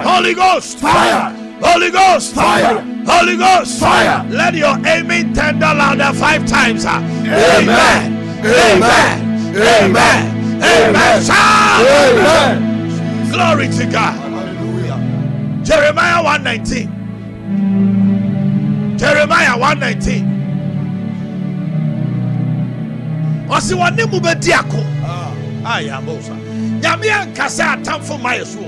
Holy Ghost fire! Holy Ghost fire! Holy Ghost fire! Let your amen tender louder 5 times. Amen! Amen! Amen! Amen! Amen! Glory to God. Hallelujah. Jeremiah 1:19. Jeremiah 1:19. Osi wani mu bedi ako. Ayamosa. Nyame ankasa atamfo mayeso.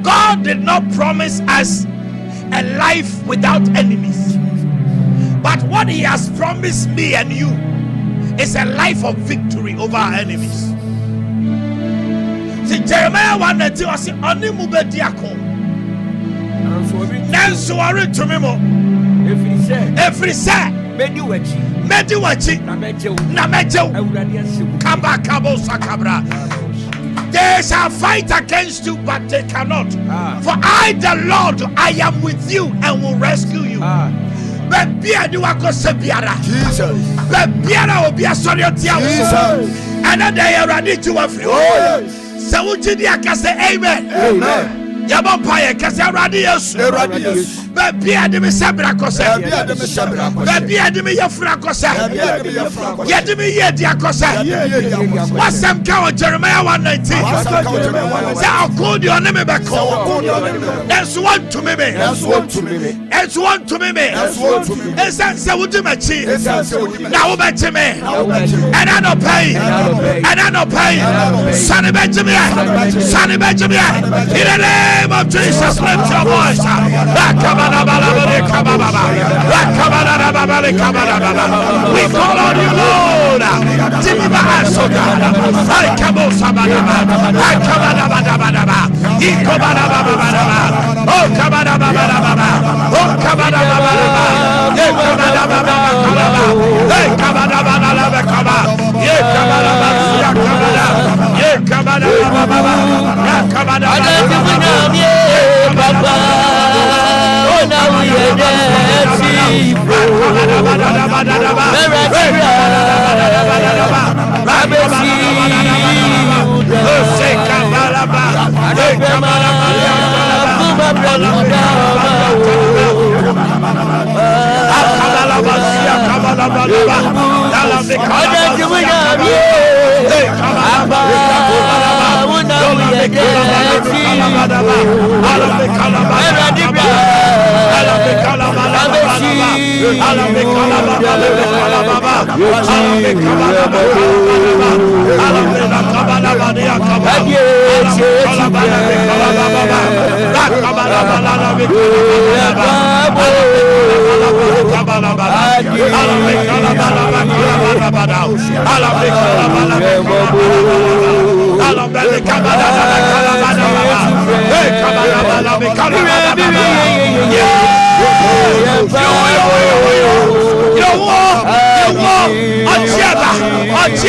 God did not promise us a life without enemies. But what he has promised me and you is a life of victory over our enemies. See, Jeremiah 1:19 was oni mu bedi ako. Nanso wari tumi mo. Every say Medi wachi na mejew kaba kabo sakabra. They shall fight against you, but they cannot. For I, the Lord, I am with you and will rescue you. Jesus. And then they are ready to free. So would you say amen? Amen. Yabopaye kase awrade Yesu baby ademi sabra kose baby ademi yafra kose yademi yedi akose wasam ka o Jeremiah 1:19 say akodi oneme beko enso want to me enso want to me ensan se wudi machi na wo bechi me and I no pay sane bechi me in the name of Jesus, lift your voice. We call on you, Lord. Deliver us, O God.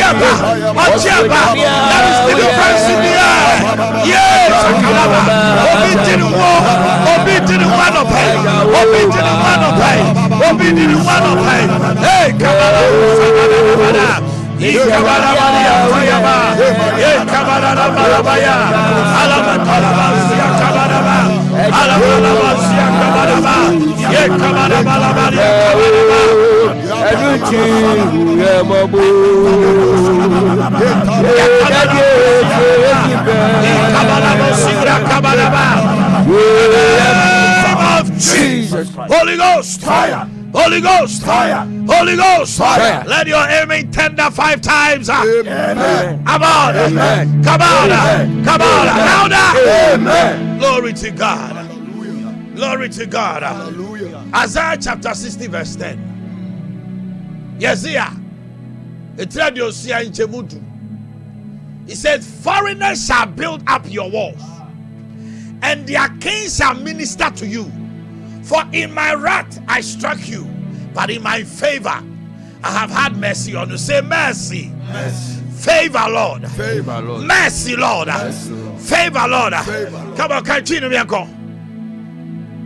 There is deliverance in the air. Yes, Obi didn't walk. Obi didn't want to pay. Obi didn't want to pay. Obi didn't want to pay. Hey, Kabala. Jesus. Holy Ghost fire. Holy Ghost fire. Holy Ghost fire. Let your amen tender 5 times. Amen. Come on. Amen. Come on. Amen. Come on. Louder. Amen. Glory to God. Hallelujah. Glory to God. Hallelujah. Isaiah chapter 60 verse 10. Yes, yeah. He said, foreigners shall build up your walls, and their kings shall minister to you. For in my wrath I struck you, but in my favor I have had mercy on you. Say mercy. Mercy. Favor, Lord. Favor, Lord. Mercy, Lord. Mercy, Lord. Favor, Lord. Favor. Come on, continue me.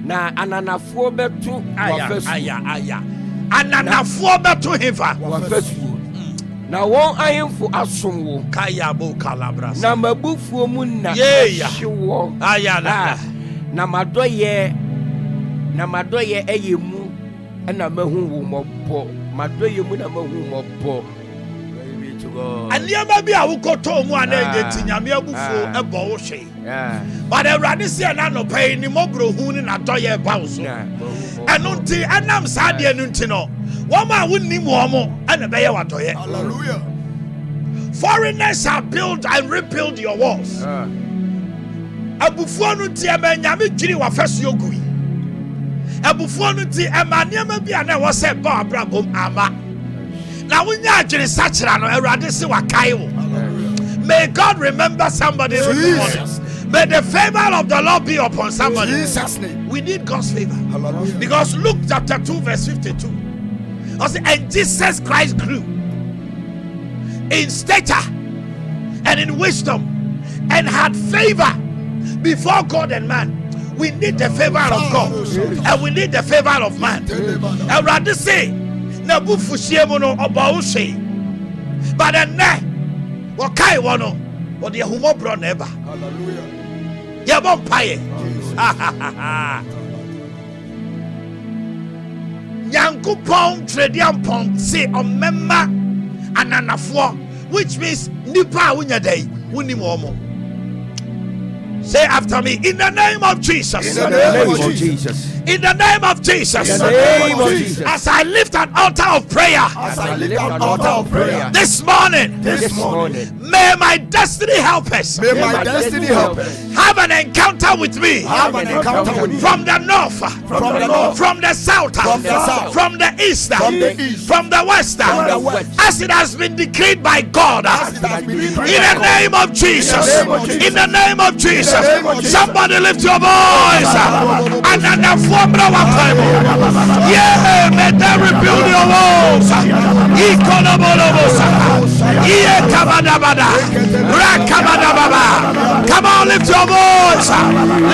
Na ananafuo betu aya. Ananafuo betu hiva. Na won ayemfo asom wo. Kayabo kalabras. Na mabufuo mu na hyewo. Aya na madoye eyemu na mahu wo mobbo. Madoye mu na mahu mobbo. Aniama bi awukoto mu anenge tinyame abufuo ebo wo hwe. But Erade say na no pay ni mobro hu ni na doye ba wo so. Eno nti anam saade enu nti no. Wama wunni mu omo ana beye wadoye. Hallelujah. Foreigners have built and rebuilt your walls. Abufuo no ti ema nyame dwiri wa faso ogui. Abufuo no ti ema niam bi ana wo se ba abrabom ama. Na wunya adwene sachira no Erade se wakai wo. May God remember somebody this morning. May the favor of the Lord be upon somebody. Jesus' name. We need God's favor. Hallelujah. Because Luke chapter 2 verse 52. And Jesus Christ grew in stature and in wisdom and had favor before God and man. We need the favor of God and we need the favor of man. And rather say, Nabufu Shiemono Obaushi, but then Wakai Wano or the Humo Bro Neba. Hallelujah. Yabon Paye. Yankupon Tradiampon say on memma ananafo, which means nipa unya day unimomo. Say after me, in the name of Jesus. In the name of Jesus. In the name of Jesus. In the name of Jesus. As I lift an altar of prayer. As I lift an altar of prayer. This morning. May my destiny helpers. May my destiny helpers have an encounter with me. Have an encounter with me. From the north. From the north. From the south. From the south. From the east. From the east. From the west. From the west. As it has been decreed by God. In the name of Jesus. In the name of Jesus. Somebody lift your voice. And then the formula of time. Yeah, may they rebuild your walls. Come on, lift your voice.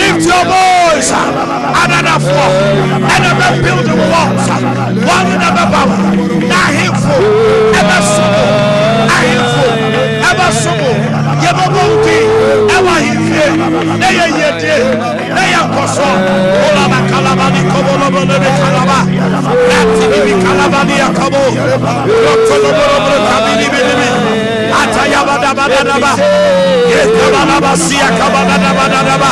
Lift your voice. And then the form. And then rebuild the walls. One in the power. Nahimfo. Ever sumo. Nahimfo. Ever sumo. Yebobonti. Ever hifye. Neye yede. Neye koso. Ola makalabani kobolobo lebe kalaba. Nati bibi kalabani yakobo. Rotolobolobo kabini bibi. Atayabadabadaba. Yekabalabasiya kabadabadaba.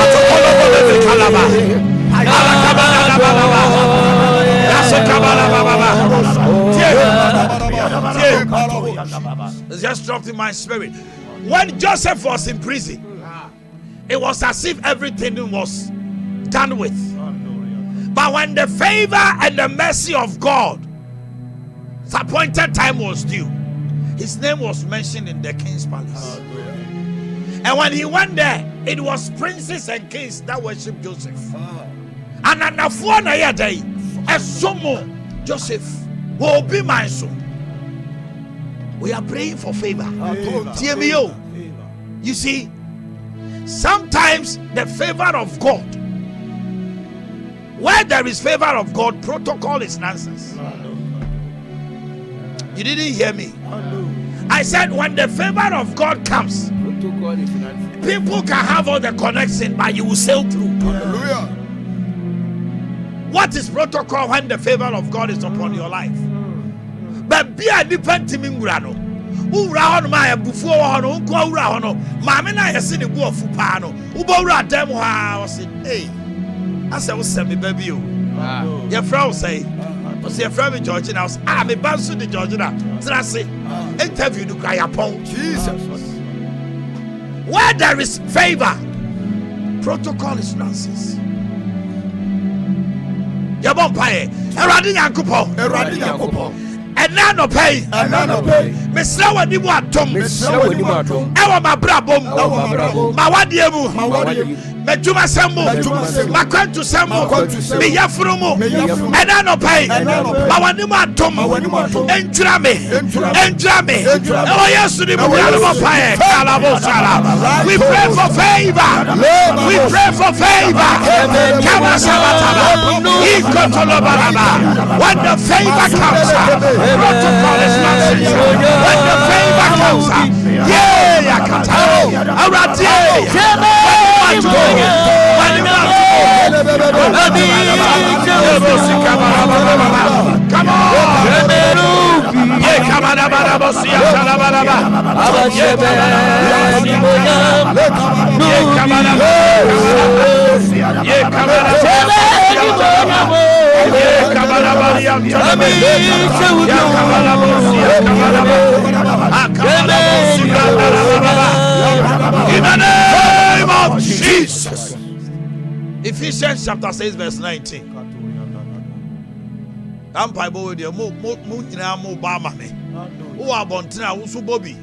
Atokolobo lebe kalaba. Alakabadabadaba. Yasekabadababa. It's just dropped in my spirit. When Joseph was in prison, it was as if everything was done with. But when the favor and the mercy of God, the appointed time was due, his name was mentioned in the king's palace. And when he went there, it was princes and kings that worshiped Joseph. And Anafuana Yadai, Esomo Joseph. will be my soul. We are praying for favor. You see, sometimes the favor of God, where there is favor of God, protocol is nonsense. You didn't hear me. I said when the favor of God comes, protocol is nonsense. People can have all the connection, but you will sail through. Hallelujah. What is protocol when the favor of God is upon your life? But be a different team in Grano. Ura on my before on Ura on Mamma, I have seen a go of Fupano. Ubora demo house. Hey, I said, what's me, baby? Your friend say, what's your friend in Georgia house? Ah, me bansu the Georgia. Trassi, interview to cry upon Jesus. Where there is favor, protocol is nonsense. Your bumpire, Eradi Yakupo. And none of pay. Miss Lower Niwatum. Ewa Mabrabum. Mawadiamu. Majuma Sambo. Makwantu Sambo. Miyafrumo. And none of pay. Mawanimatum. Entrame. Oh, yes, to the Mupaya. We pray for favor. We pray for favor. When the favor comes, protocol is nonsense. When the favor comes, come on. In the name of Jesus. Ephesians chapter 6 verse 19. I'm Bible with you. Mo ba mame. Who are bontina usu bobi.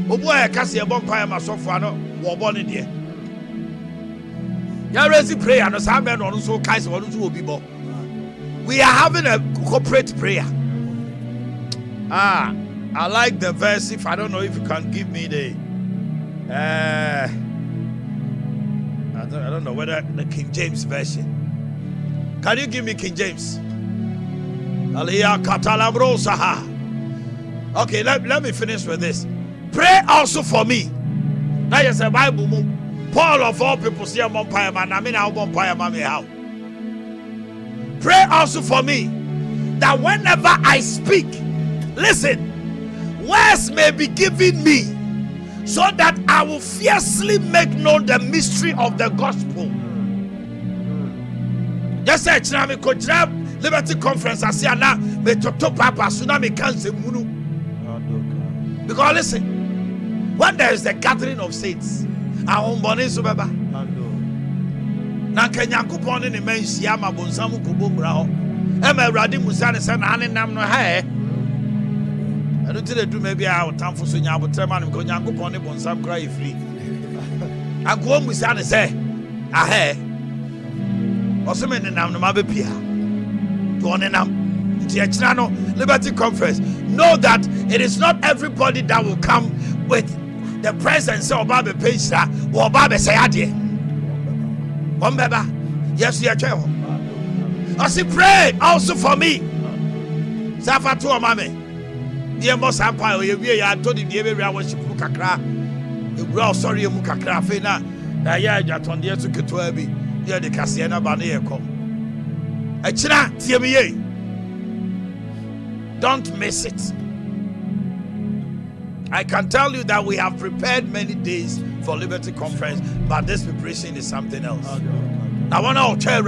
Obu e kasi e bonpa ma sofo no wo bo ne de. Ya raise prayer no sa be no so kai se wo so obi bo. We are having a corporate prayer. I like the verse. If I don't know if you can give me the I don't know whether the King James version. Can you give me King James? Okay, let me finish with this. Pray also for me. Now you say Bible. Paul of all people say I'm umpire man. I mean I'm umpire man. How? Pray also for me that whenever I speak, listen, words may be given me, so that I will fiercely make known the mystery of the gospel. Just say, "Chinami Kojab Liberty Conference." I say, "Ana me toto papa tsunami can't munu." Because listen, when there is the gathering of saints, our ombone subaba. Na Kenyankopon ne menhia mabonsamu kubomra ho. Ema Awurade Musa ne se na nam no ha anu ti le du me bia otamfo so nya abotre ma ne Kenyankopon ne bonsam kra ifri. Agwo Musa ne se aha oseme ne nam no ma be pia. To ne nam ti e kira no Liberty Conference. Know that it is not everybody that will come with the presence of Baba Pesha or Baba Sayade. Yes, you are. I say, pray also for me. Safatu Mame. Dear Boss Empire, we are told the area worship Mukakra. You grow sorry, Mukakra Fena. Naya on the to Ketuabi. Here the Cassiana Bane come. Achina, TMA. Don't miss it. I can tell you that we have prepared many days for Liberty Conference, but this preparation is something else. I want to tell you,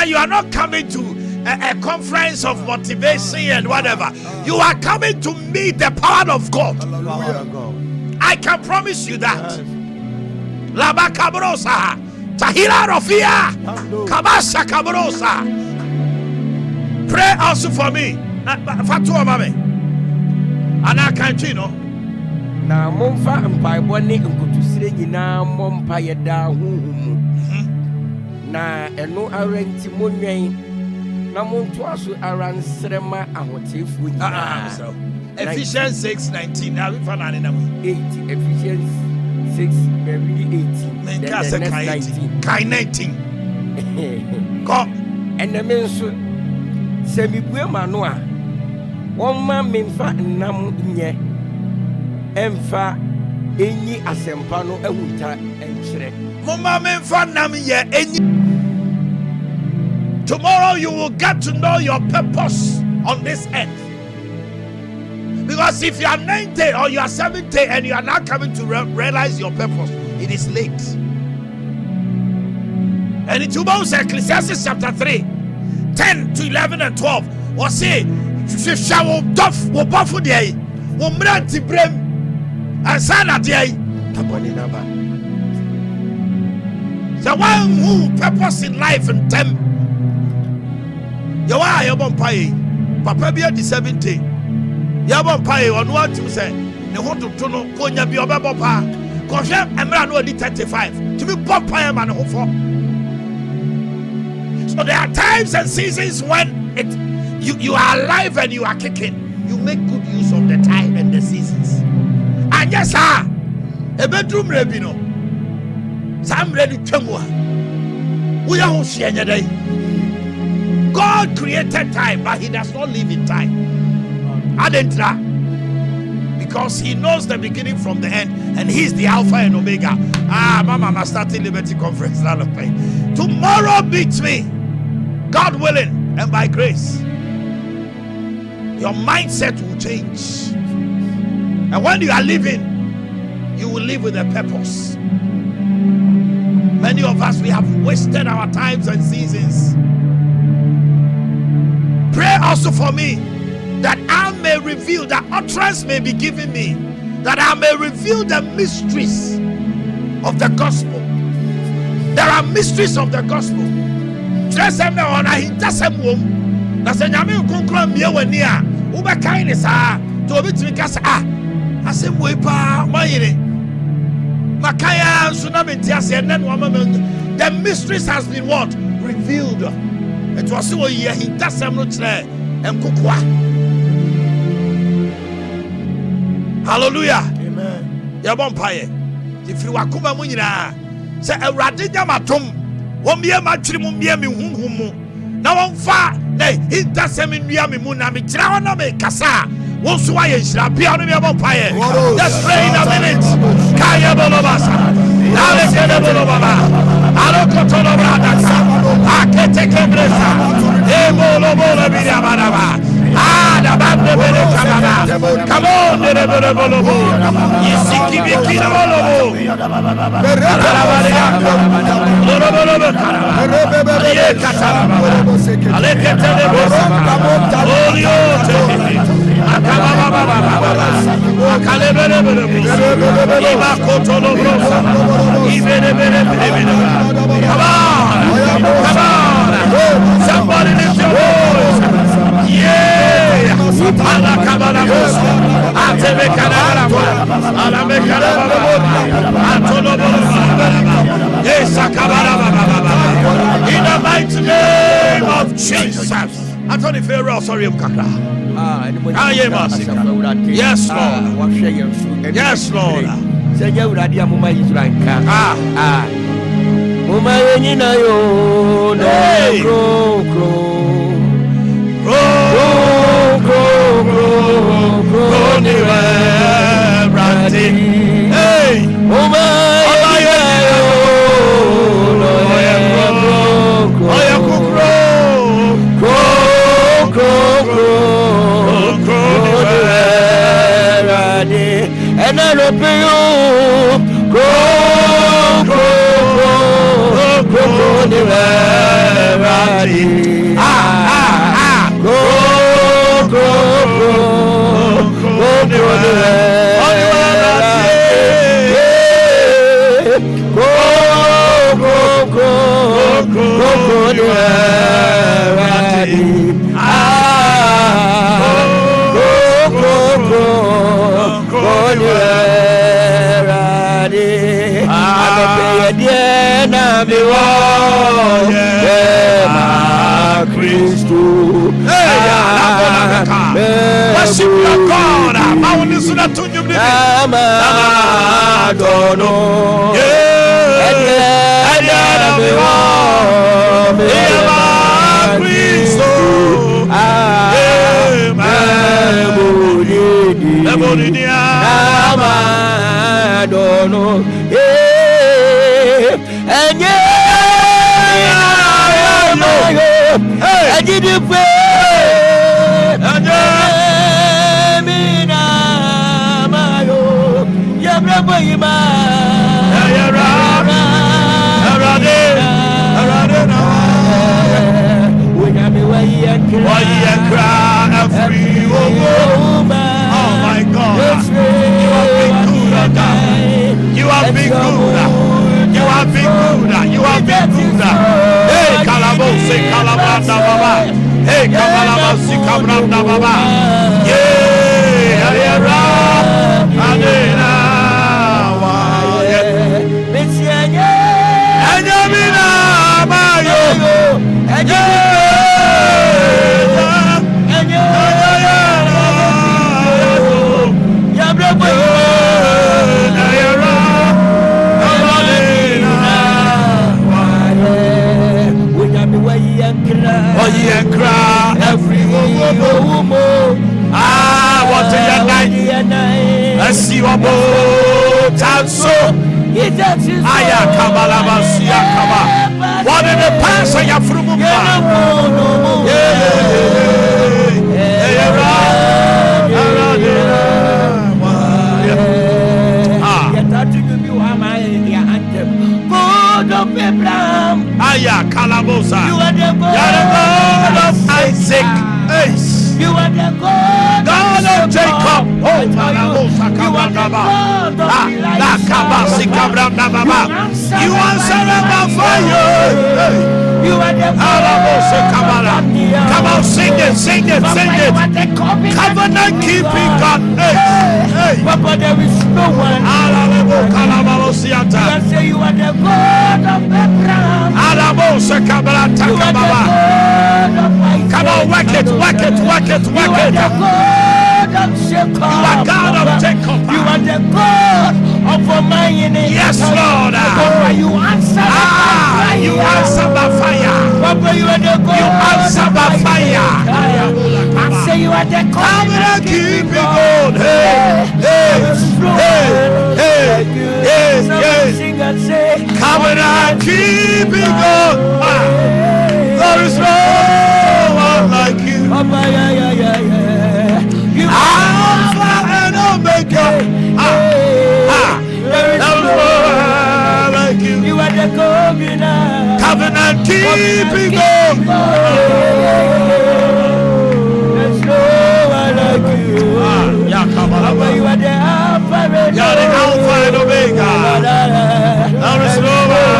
you are not coming to a conference of motivation and whatever. You are coming to meet the power of God. I can promise you that. Laba Kabrosa, Tahila Rofia, Kabasha Kabrosa. Pray also for me. Fatua Mame. And I can't, you know. Na momfa mpaebɔ ne nkotusire nyinaa mmɔ mpaeɛ daa honhom mu na eno arenti monwen na monto aso aransrema ahotefu nyina Ephesians 6:19 na we fa na ne na 8 Ephesians 6 very 18 men ka se kai 19 ko eneme nso se mibue ma no a wonma memfa nam nye emfa enyi asempa no awuta enkyere mama memfa nam ye enyi. Tomorrow you will get to know your purpose on this earth. Because if you are 90 or you are 70 and you are not coming to realize your purpose, it is late. And in tomorrow's Ecclesiastes chapter 3, 10 to 11 and 12, or say, shall doff will buff day, will brandy brim, and sana day, Tabonaba. The one who purpose in life and them. You are your bumpy, Papa be at the 70. Yabumpy on what you say. They want to know, Konya be your papa. Koshem and man only 35. To be bumpy man who for. So there are times and seasons when you are alive and you are kicking. You make good use of the time and the seasons. And yes, sir, a bedroom rebino. Some ready to we are who see any day. God created time, but he does not live in time. Adentra. Because he knows the beginning from the end, and he's the Alpha and Omega. Mama, I'm starting Liberty Conference. Tomorrow beats me, God willing, and by grace. Your mindset will change. And when you are living, you will live with a purpose. Many of us, we have wasted our times and seasons. Pray also for me that I may reveal, that utterance may be given me, that I may reveal the mysteries of the gospel. There are mysteries of the gospel. Just on a hintasem womb. That's a Yamin Kunkram Yawania, Uber kindness, to a bit because I said, Wepa, my Makaya, Tsunami, and then woman. The mysteries has been what? Revealed. It was so here, he does some not there and kukwa. Hallelujah. Amen. Yabompaye. If you are Kuma Munina, say a radijamatum, one year matrim, hum. Now on far, he does some in Miami Munami, Trawaname, Kasa. Let's pray in a minute. Kaya Bolobasa. Alekene Bolobaba. Alokotono Bradaka. Akete Kebresa. Ebolobola Bidababa. The Bande Berekababa. Come on, the Bolobo. Yisiki Bikina Bolobo. Bolobo. Alekete Bosa. Olio. Come on. Somebody lift your voice. Yeah. In the mighty name of Jesus. Anthony Pharaoh, sorry, Mkaka. Yes, Lord. Yes, Lord. Omanhene Yaw, and I love you. Go. suna tunjum ni Amadono Anya me wa Cristo Emorinia Amadono Anya I did it Mina Mayo Yabraba Oh my God, you have been good, you have been good, you have been good. Hey, Kalabose, Kalabranda Baba. Hey, Kabalabasi, Kabranda Baba. Yeah, Ayera, Adena, Anyamina, Mayo, every what a night. I see your boat and so Aya Kabalabasia Kaba. What in the past I have from Aya Kalabosa. You are the God of Isaac. You are the God of Jacob. Oh, Kalabosa Kabrandaba. You answer by fire. You are the God. Come on, sing it, sing it, sing it. Covenant keeping God. Papa, there is no one. You say you are the God of Abraham. You are the God of Isaac. Come on, work it, work it, work it, work it. You are the God of Jacob. You are God of Jacob. You are the God of Omanhene Yaw. Yes, Lord. Papa, you answer by fire. You answer by fire. Papa, you are the God. You answer by fire. I say you are the Covenant keeping God. Hey, hey, hey, hey, hey, sing and say, covenant keeping God. There is no one like you. You Alpha and Omega. There is no one like you. You are the Covenant keeping God. There's no one like you. You are the Alpha and Omega. You are the Alpha and Omega. There is no one.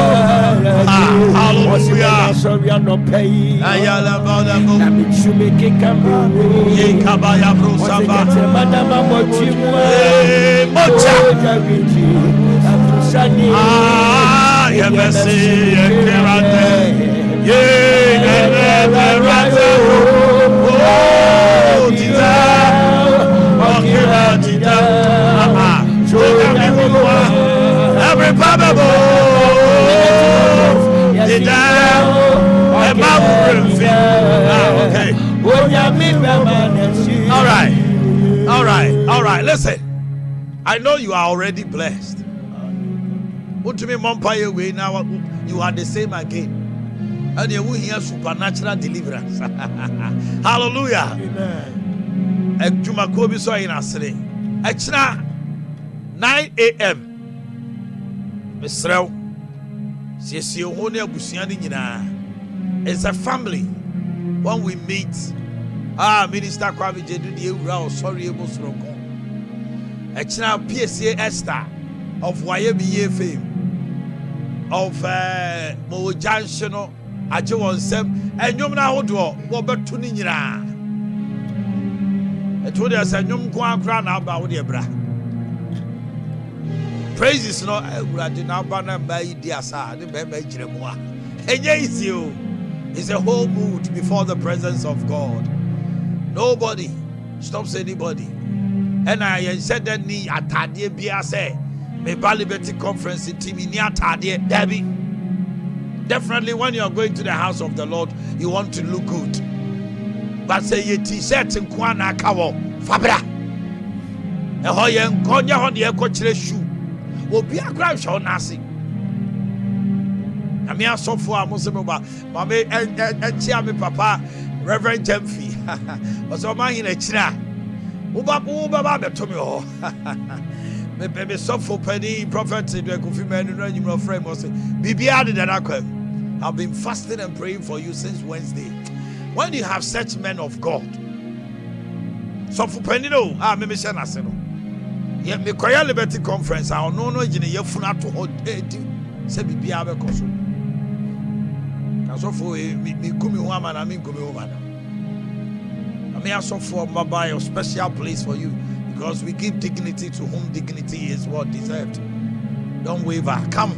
Hallelujah. Ayala bada bo. Ye kabaya brosaba. Mocha. Yemesi yekirate. Ye yekirate. Oh, tita. Okirate. Every Bible. Okay. All right. Listen, I know you are already blessed. To me, way now you are the same again, and you will hear supernatural deliverance. Hallelujah. Amen. 9 a.m. Mr. It's a family. When we meet, Minister Kwabi Jedu di Ewura sorry ebo soroko. Echina PSA Esther of YBA fame of Mo Junction aje wonsem enyom na hodo wo beto ni nyira. Eto de asa enyom ko akra na aba wo de bra. Praise is not Ewura na aba na ba yi di asa de be ba jire mo a. Enye easy o. It's a whole mood before the presence of God. Nobody stops anybody. And I said that ni atade bia say me ba liberty conference team ni atade Debbie. Definitely when you are going to the house of the Lord, you want to look good. But say your t-shirt in kwana kawo fabra. E ho ye nkonya ho de e ko kire shoe. Obi akra hwe onase. Na me asofo a mo se me ba me chia me papa Reverend Jemfi. Oso Omanhene kira. Uba beto me ho. Me suffer penny prophet to Kofi Manu no nyim no frame o say bibia de na kwam. I've been fasting and praying for you since Wednesday. When you have such men of God, suffer penny no me share na se no. Ye me koya liberty conference I no gine ye funa to ho say bibia be koso. Kasofo me kumi ho amana me kumi ho amana. I also for a special place for you because we give dignity to whom dignity is what deserved. Don't waver. Come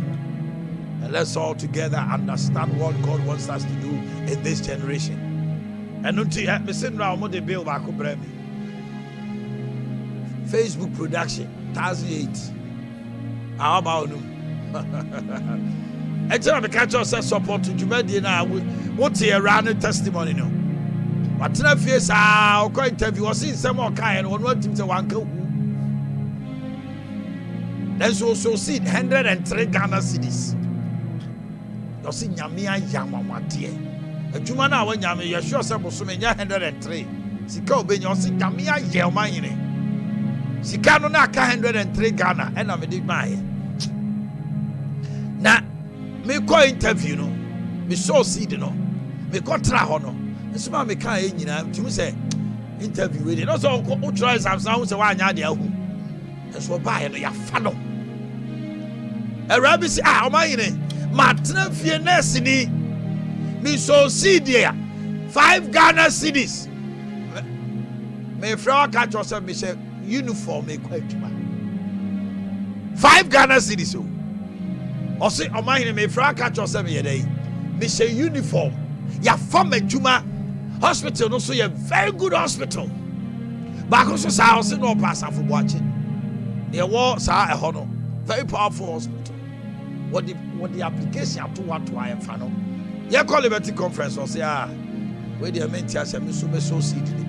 and let's all together understand what God wants us to do in this generation. And until me send round the bill back me. Facebook production 2008. How about you? I tell me catch us support to Jumedi now. What's here around the testimony now? But na face ah ko interview was in some kind one what him say wan ka hu then so see 103 Ghana cedis you see nyame ayamawade adwuma na wa nyame ye sure say boso me nya 103 sika obenya o see nyame aye Omanhene sika no na aka 103 Ghana and na me dey buy na me ko interview no me so see no me ko tra ho no so ma me kan nyina tumi say interview we dey no so o try some say wa anya de ahu so ba no ya fa no Arabi say Omanhene matna fie nurse ni me so see there 5 Ghana cedis me fra ka cho say me say uniform me kwa adwuma 5 Ghana cedis o say Omanhene me fra ka cho say me dey me say uniform ya form adwuma hospital no so a very good hospital. Back also sa say no pass for Boakye. There was sa e ho no very powerful hospital. What the application to what to I fa no. Ye call liberty conference or say we dey mentia say me so see di bi.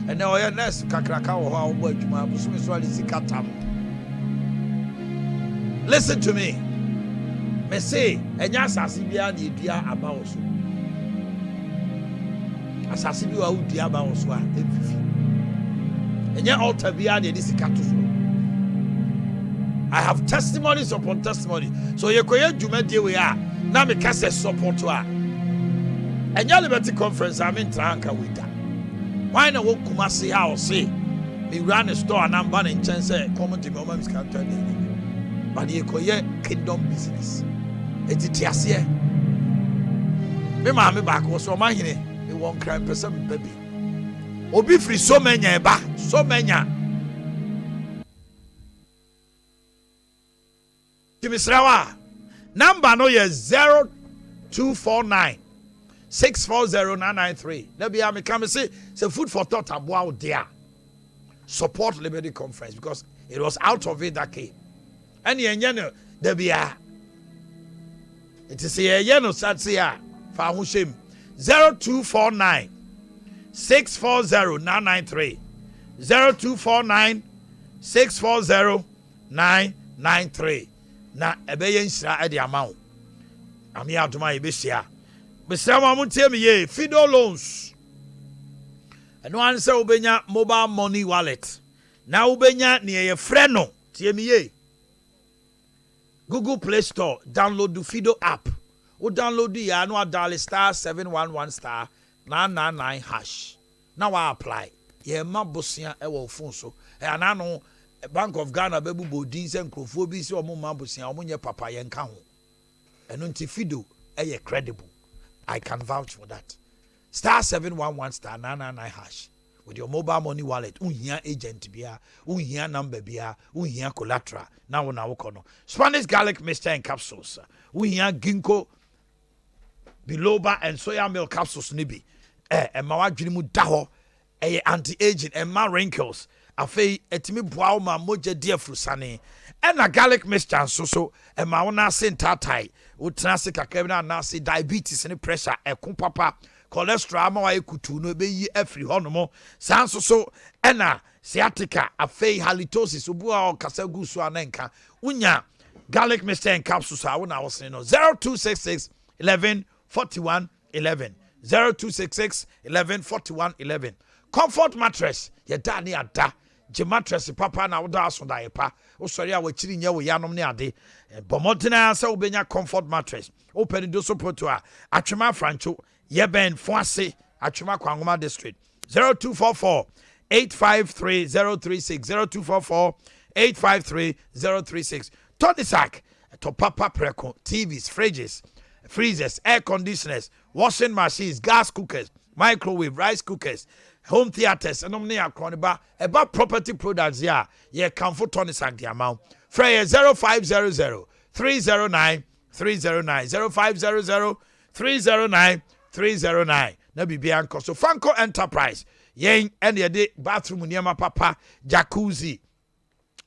And now your nurse kakraka wo ha wo adwuma so me so ali sikatam. Listen to me. Me say enya asase bia na edua aba wo so. Asase bi wa udi aba wo so a efifi enya altar bia na edisika to so. I have testimonies upon testimony. So ye koye dwumadie we a na me ka se support to a enya liberty conference I mean tranka we da why na wo Kumasi ha o say me run a store and number in chance come to me o mam ska tell me but ye koye kingdom business etitiase me ma me back wo so Omanhene one crime person baby obi free so many eba so many Kimisrawa number no ye 0249 640 na be am come say food for thought about there support Liberty Conference because it was out of it that came and ye no there be it is ye no satsia fa hu shame 0249 640 993 0249 640 993 na ebeye nsira e de amount ami adoma e be hia besama mo tie me ye Fido loans eno anse obenya mobile money wallet na obenya ne ye frɛ no tie me ye Google Play Store download the Fido app. O download the ya no dial star 711 star 999 hash. Now I apply. Ye ma bosia e wo phone so. E anano Bank of Ghana bebu bodin se nkrofo bi se omo ma bosia omo nye papa ye nka ho. Eno nti Fido e ye credible. I can vouch for that. Star 711 star 999 hash. With your mobile money wallet, unhia agent bia, unhia number bia, unhia collateral. Now na wokono. Spanish garlic mixture and capsules. Unhia ginkgo biloba and soya milk capsules nibi. Mawa dwene mu da ho. Anti-aging and ma wrinkles. afei etimi boa ma moja di afrusane ena garlic mixture so e ma wona se ntatai wotena se kakra na na se diabetes ne pressure ekon papa cholesterol ma wa ekutu no be yi afri honomo sanso so ena sciatica afei halitosis obua o kasa gu so anenka unya garlic mixture and capsules I wona was no 0266 11 41 11 0266 11 41 11 comfort mattress ye da ne ada je mattress papa na woda aso da yepa wo sori a wachiri nya wo yanom ne ade bomodena se obenya comfort mattress open do so poto a atwema francho ye ben foase atwema kwangoma district 0244 853036 0244 853036 Tonisac to papa preko TVs fridges freezers air conditioners washing machines gas cookers microwave rice cookers home theaters and omni akroniba about property products here ye comfort Tonisac the amount Freya 0500 309 309 0500 309 309 na bibia nko so Franco Enterprise yen and ye bathroom niema papa jacuzzi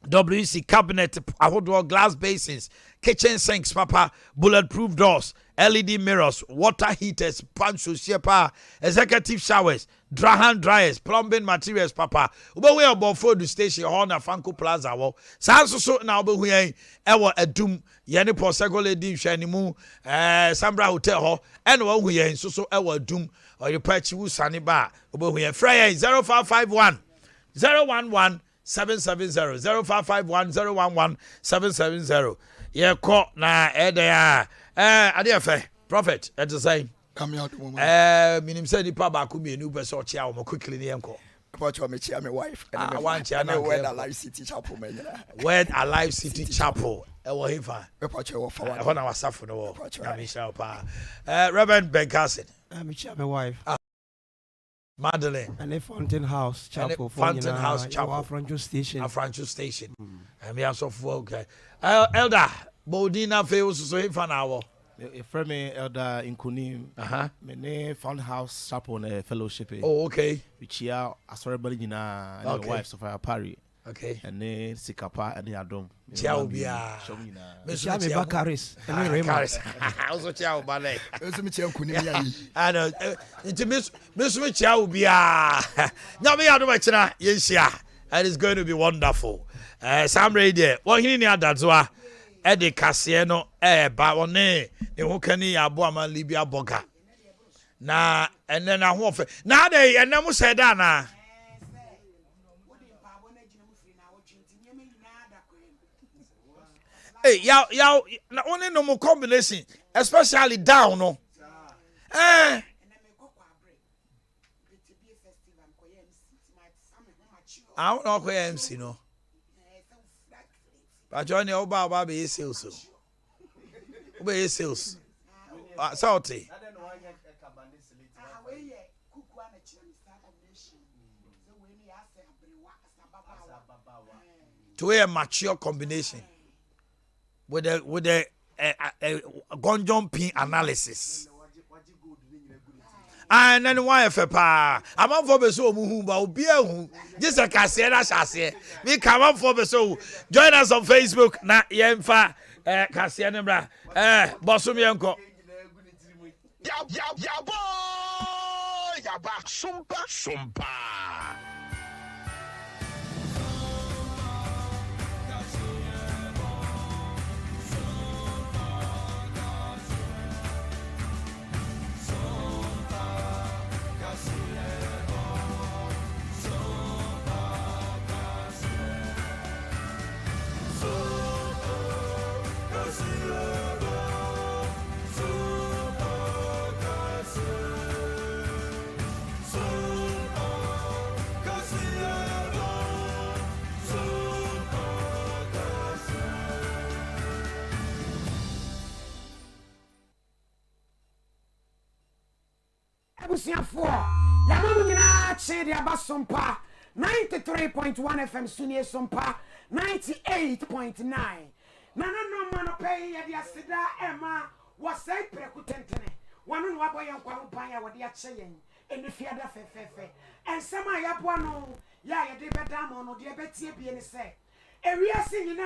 WC cabinet ahodo glass basins kitchen sinks papa bulletproof doors LED mirrors water heaters pancho shepa executive showers hand dryers plumbing materials papa ube we about food station hall na Franco Plaza wo sanso so na ube hu yen ewo adum yene po segole di hwanimu Sambra hotel ho ene wo hu yen so ewo adum oyepachi wu sane ba ube hu yen frey 0551 011 770 0551 011 770 ye ko na edea ade fe prophet et say minim say nipa ba ko mienu be so chia o quickly ne enko watch me chia my wife and one chia na Word Alive City Chapel me Word Alive City Chapel e wo hifa watch wo for one e na wasafo no wo na me sha pa Reverend Ben Carson me chia my wife Madeline and a Fountain House Chapel Fountain House Chapel Afrancho Station and me also for okay elder Bodina Feos so hifa na wo a friend me elder in Kunim me ne Fountain House Chapel na fellowship oh okay which ya asorabali nyina and the wives of our pari okay and ne sikapa and adom ciao bia me chia me bakaris and Remaris also ciao bale eso me chia Kunim ya I know it miss me ciao bia nya me adom akina yenhia and it's going to be wonderful Sam radio what hini ni adazoa ede kase no ba one ne ho kani abo ama libia boga na ene na ho fe na dey ene mo said na hey ya na only no more combination especially down no I don't know where MC no but Johnny Oba be sales obey sales salty to a mature combination with the gonjon pin analysis and then why if pa am for be so mu ba obi ehun just kase na shase me come for be so join us on Facebook na yemfa kase na bra bosom yenko ya boy ya ba Sompa Abusiafo ya mamu nyina che dia ba Sompa 93.1 FM Sunie Sompa 98.9 na no man pay ya dia sida ema wasai prekutentene wanu no aboye nkwa mpan ya wode a che yen enu fiada fefefe ensema ya boa no ya ye de beda mo no de betie bie ne se ewiase nyina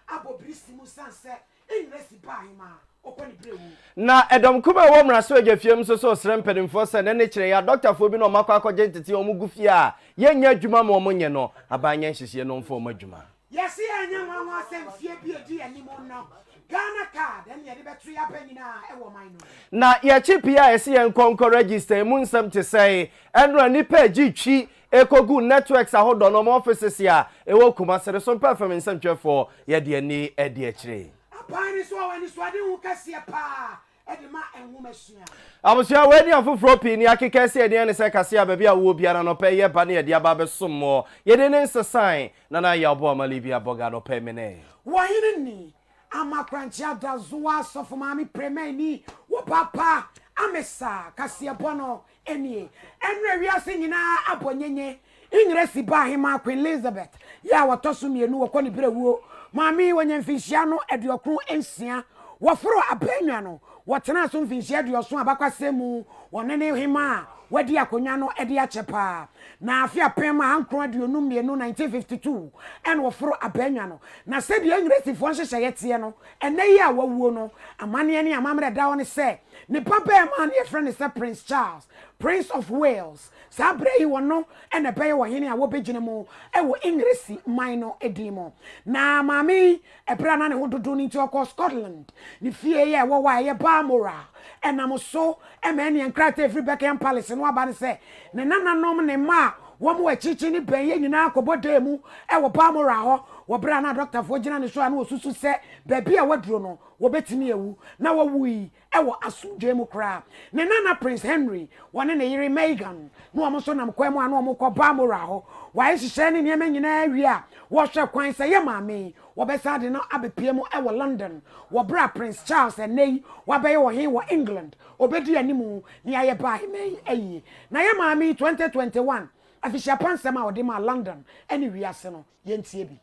abobirisi mu sanse ingresi ba hima okoni brewu na edom kuma wo mra so agafiem so so srem pedimfo se ne kire ya doctor fo bi no makwa akọje ntete omugu fie a yenya adwuma ma omonye no abanya nhihye no mfo omadwuma yesi anya nwa asem fie bi edi animo no Ghana card and yet better yapena ewo mine. Na ye chipia esi enkonko register mu nsem te say enra ni page twi ekogu networks ahodo no offices ya ewo kuma sere so perform nsem twefo ye de ani e de akire. Apani so wani so ade hu kase pa e de ma enwu masua. Abusua we ni afofro pi ni akeka se de ne se kase a bia wo biara no pe ye ba na ye de aba be sommo ye de ne nsesan na ya obo amalibia boga no pe mene. Wo hini ni amakrantia da zuwa sofo mami premeni wo papa amesa kase bono enie enre wiase nyina abonyenye ingresi ba hima Queen Elizabeth ya watoso mienu wo koni brewuo mami wonye mfinhia no eduokru ensia woforo abenwa no wotena so mfinhia eduoso abakwasemu wonene hima wadi akonya no ede achepa na afia pema hankro aduonu mienu 1952 en woforo abenwa no na se de ingresi fo nhyehyɛ yete no ene yi a wawuo no amane ne amamre da woni se ne papa man ye friend is Prince Charles Prince of Wales sabre yi wono ene beye wo hene a wo begine mu e wo ingresi minor edimo na mami ebra na ne hododo ni ti okọ Scotland ni fie ye wo wa ye Balmoral enam so e me ne nkrata every Buckingham Palace no aba ne se ne nananom ne ma wo mo achichi ni ben ye nyina akobode mu e wo Balmoral ho wo bra na doctor fo gina ne so ana osusu se baby a waduro no wo betimi ewu na wo wui e wo asudwe mu kra ne nana Prince Henry wone ne yire Meghan no omo so nam kwam ana omo kọ Balmoral ho wa hihye ne niam nyina awi a wo hwe kwan se ye maame wo besa de no abepie mu e wo London wo bra Prince Charles enei wo beye wo hin wo England obedi animu ni aye ba himei ayi na ye maame 2021 afisha pansema wo de ma London eni wiase no ye ntie bi.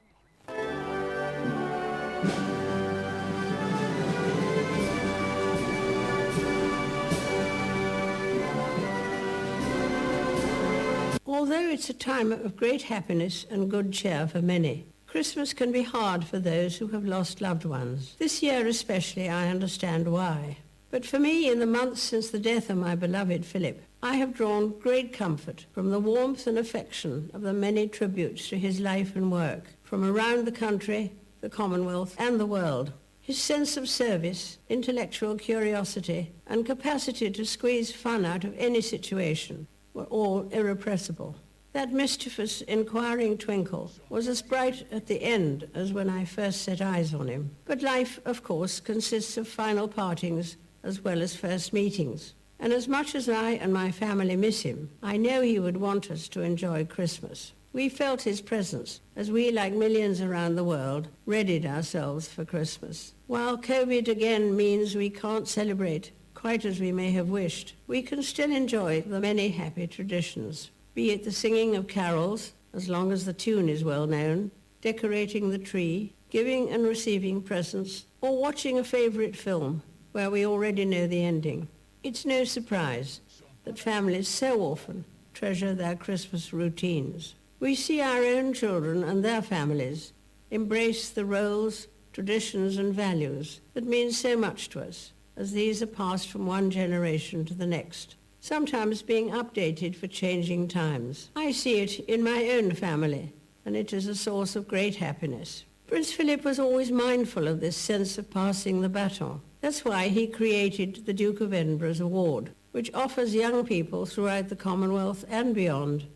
Although it's a time of great happiness and good cheer for many, Christmas can be hard for those who have lost loved ones. This year especially, I understand why. But for me, in the months since the death of my beloved Philip, I have drawn great comfort from the warmth and affection of the many tributes to his life and work from around the country, the Commonwealth, and the world. His sense of service, intellectual curiosity, and capacity to squeeze fun out of any situation were all irrepressible. That mischievous, inquiring twinkle was as bright at the end as when I first set eyes on him. But life, of course, consists of final partings as well as first meetings. And as much as I and my family miss him, I know he would want us to enjoy Christmas. We felt his presence as we, like millions around the world, readied ourselves for Christmas. While COVID again means we can't celebrate quite as we may have wished, we can still enjoy the many happy traditions, be it the singing of carols, as long as the tune is well known, decorating the tree, giving and receiving presents, or watching a favorite film where we already know the ending. It's no surprise that families so often treasure their Christmas routines. We see our own children and their families embrace the roles, traditions and values that mean so much to us, as these are passed from one generation to the next, sometimes being updated for changing times. I see it in my own family, and it is a source of great happiness. Prince Philip was always mindful of this sense of passing the baton. That's why he created the Duke of Edinburgh's Award, which offers young people throughout the Commonwealth and beyond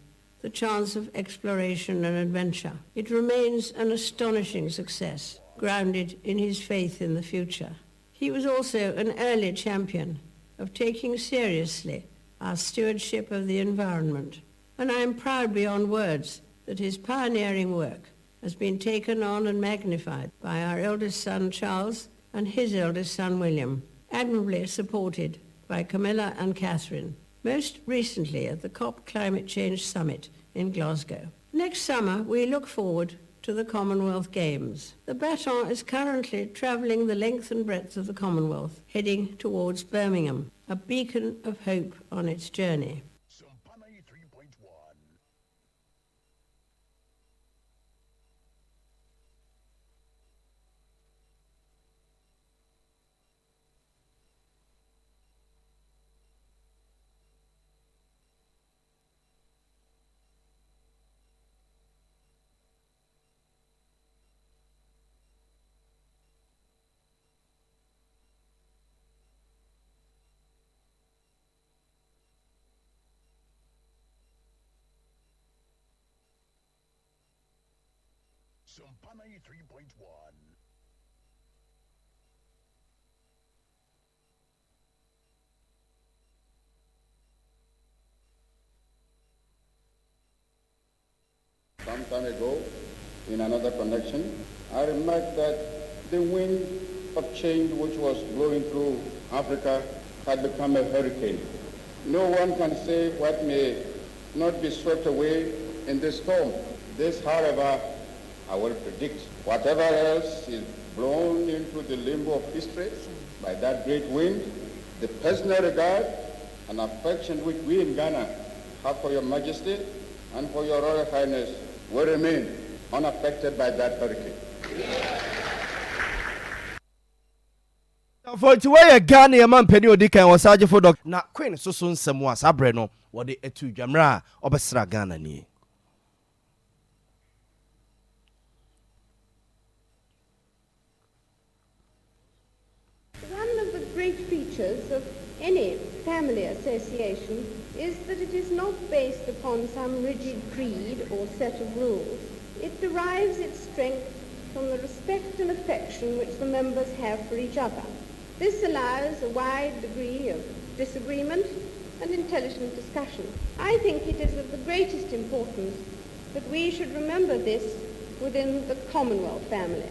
the chance of exploration and adventure. It remains an astonishing success, grounded in his faith in the future. He was also an early champion of taking seriously our stewardship of the environment, and I am proud beyond words that his pioneering work has been taken on and magnified by our eldest son Charles and his eldest son William, admirably supported by Camilla and Catherine, most recently at the COP Climate Change Summit in Glasgow. Next summer, we look forward to the Commonwealth Games. The baton is currently travelling the length and breadth of the Commonwealth, heading towards Birmingham, a beacon of hope on its journey. Sompa 93.1. Some time ago, in another connection, I remarked that the wind of change which was blowing through Africa had become a hurricane. No one can say what may not be swept away in this storm. This, however, I will predict. Whatever else is blown into the limbo of history by that great wind, the personal regard and affection which we in Ghana have for Your Majesty and for Your Royal Highness will remain unaffected by that hurricane. For to where Ghana a man penny odika was charged for dog na Queen so soon semwa sabre no what the etu jamra obesra Ghana ni. One of the great features of any family association is that it is not based upon some rigid creed or set of rules. It derives its strength from the respect and affection which the members have for each other. This allows a wide degree of disagreement and intelligent discussion. I think it is of the greatest importance that we should remember this within the Commonwealth family.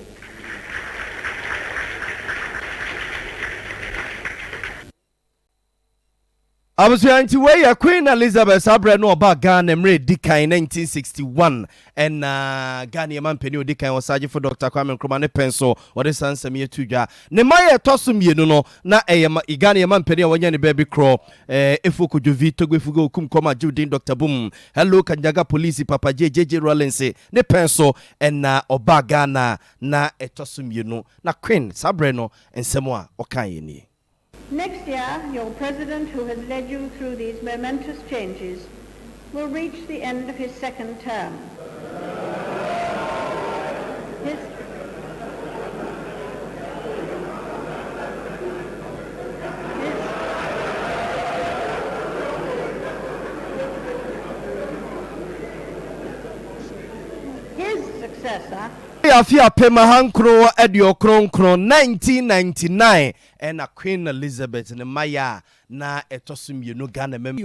Abusuanti we Queen Elizabeth sabre no oba Ghana mre dikan 1961 and Ghana man peni odikan was sergeant for Dr. Kwame Nkrumah ne penso what is ansem ye tudwa ne maye tosum ye no na Ghana man peni wanya ne baby crawl efoku jovi togwefugo kum koma judin Dr. Boom hello Kanjaga police Papa JJ Rollins ne penso and oba Ghana na etosum ye no na Queen sabre no ensemo a okan ye ni. Next year, your president, who has led you through these momentous changes, will reach the end of his second term. His successor, Afia pema hankro edio kronkron 1999 and a Queen Elizabeth and Maya na etosum yenu Ghana mem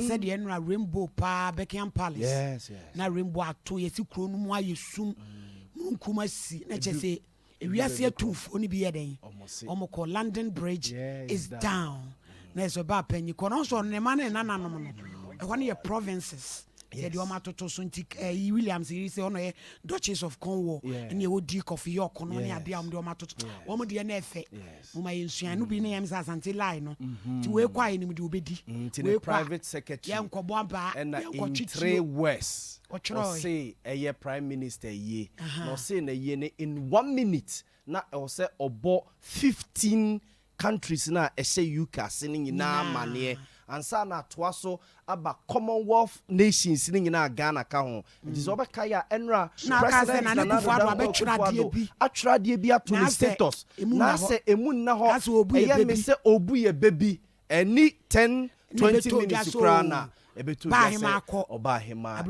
said the rainbow pa Buckingham Palace. Yes. Na rainbow ato yesi kro no mu ayesum nkuma si na chese ewiase atufo ni bi yeden omoko London Bridge is down na so ba panyi kono so ne ma na nananom no e ho ne ye provinces. Said your matoto suntik Williams he say ono ye Duchess of Cornwall and ye Duke of York no ne ade am de matoto wo mo de na efe mo ma yensuan no bi na yem asante line no ti we kwa ye nim de obedi we private secretary ye nkobo aba and in 3 West or say a prime minister ye no say na ye ne in 1 minute na o say obo 15 countries na e say UK sinin na mane ansa na toaso aba Commonwealth nations ni nyina Ghana ka ho nti so obeka ya enra president na na atradie bi ato ni status na se emu na ho eye me se obu ye baby any 10-20 minutes krana ebetu oba hema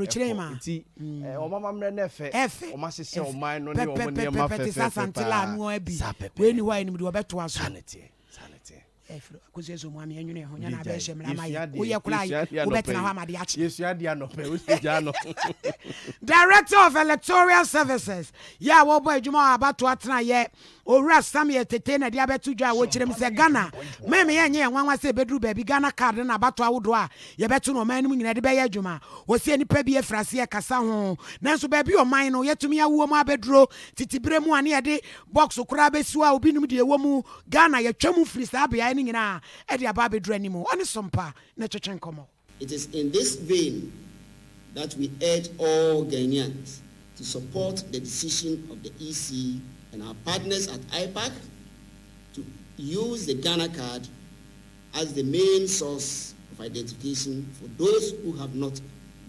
nti omama mre na efe oma sese oman no ne omo ne ma fefe santila no abi we ni wa ni de obeto aso sanity kuzezo mwami enyune ho nyana be hemra mai uye kula ubetina ho amade achi yesu ade anope usija no Director of Electoral Services ya wo boy juma abato atena ye owura sam ye tete na dia betu dwa wo kirem se Ghana meme ye nye nwanwa se bedru baby Ghana card na abato awodo a ye betu no man mu nyina de be ye adwuma wo se nipa bi efrase ye kasa ho nanso baby o man no yetumi awo mu abedro titibre mu ane ye de box kura besu a obi num de ewo mu Ghana ye twam free sa bia ni nyina e de aba bedru animo one Sompa na twetwen komo. It is in this vein that we urge all Ghanaians to support the decision of the EC and our partners at IPAC to use the Ghana card as the main source of identification for those who have not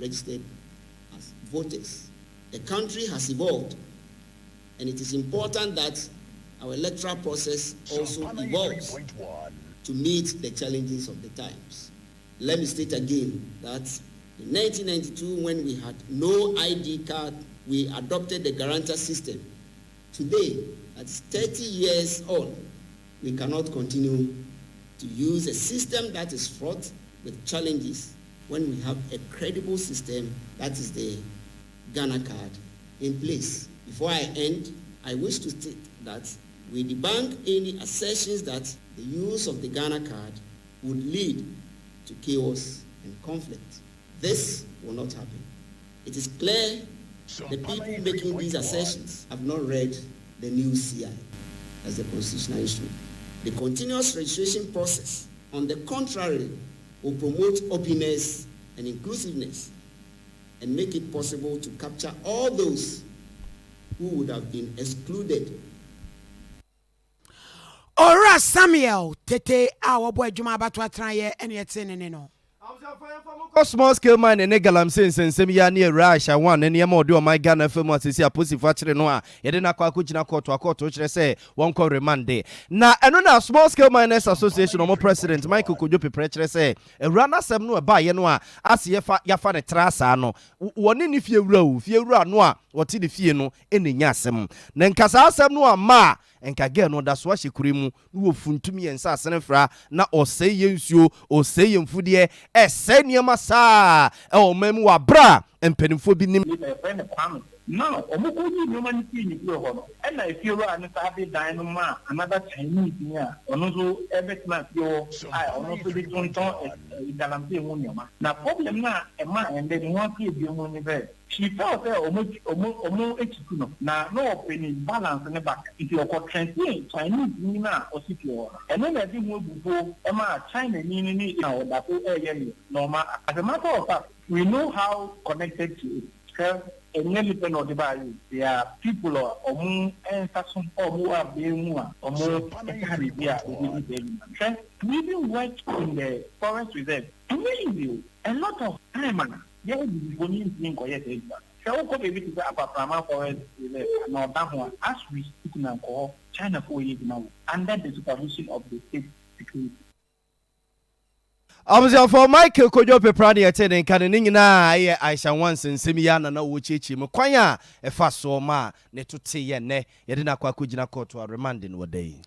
registered as voters. The country has evolved, and it is important that our electoral process also evolves to meet the challenges of the times. Let me state again that In 1992, when we had no ID card, we adopted the guarantor system. Today, at 30 years on, we cannot continue to use a system that is fraught with challenges when we have a credible system, that is the Ghana card, in place. Before I end, I wish to state that we debunk any assertions that the use of the Ghana card would lead to chaos and conflict. This will not happen. It is clear the people making these assertions have not read the new CI as the constitutional instrument. The continuous registration process, on the contrary, will promote openness and inclusiveness and make it possible to capture all those who would have been excluded. Ora Samuel, Tete, our boy Juma Batwatraye, and yet saying no. Small scale mine and Negalam since and Semia near Rash. I want any more do my Ghana film was a pussy factory noir. Yedena Kwakuchina court to a court, which I say one call remand day. Now, and on our small scale miners association or more president Michael Kujupi Pretre say a runner some no buy noir as Yafan Trasano. One in if you row, if you run noir, what in the fieno in the Yasem. Then Casa no ma. And again, no, that's why she kurimu no fun to me and Sassenfra na or say you or say you foodie send your massa oh memua bra and peniphobi nim. Now, Omokuji human being, and I feel an Sabi Dynama, another Chinese year, or no, every month your I also be Galampi. Now, problem now, a man and then one kid you money bed. She felt there almost now, no opening balance in the back. If you're Chinese, Nina or Sipio, and then I think we'll go Emma China meaning now that normal. As a matter of fact, we know how connected to it. And nearly pen or the value. There are people or more and some or who are being more or more. We even work in the forest reserve. Amazing. A lot of time. There will be only thing or yet. So, what if it is about Prama forest reserve? Now, that one, as we speak in alcohol, China for years now, under the supervision of the state security. I was for Michael Kojope Pradi attending Kanina. I shall once in Simiana no Wuchichi Mukwaya, a fast so ma, Netuti ne, Yedina Kwakujina court to a remanding what day.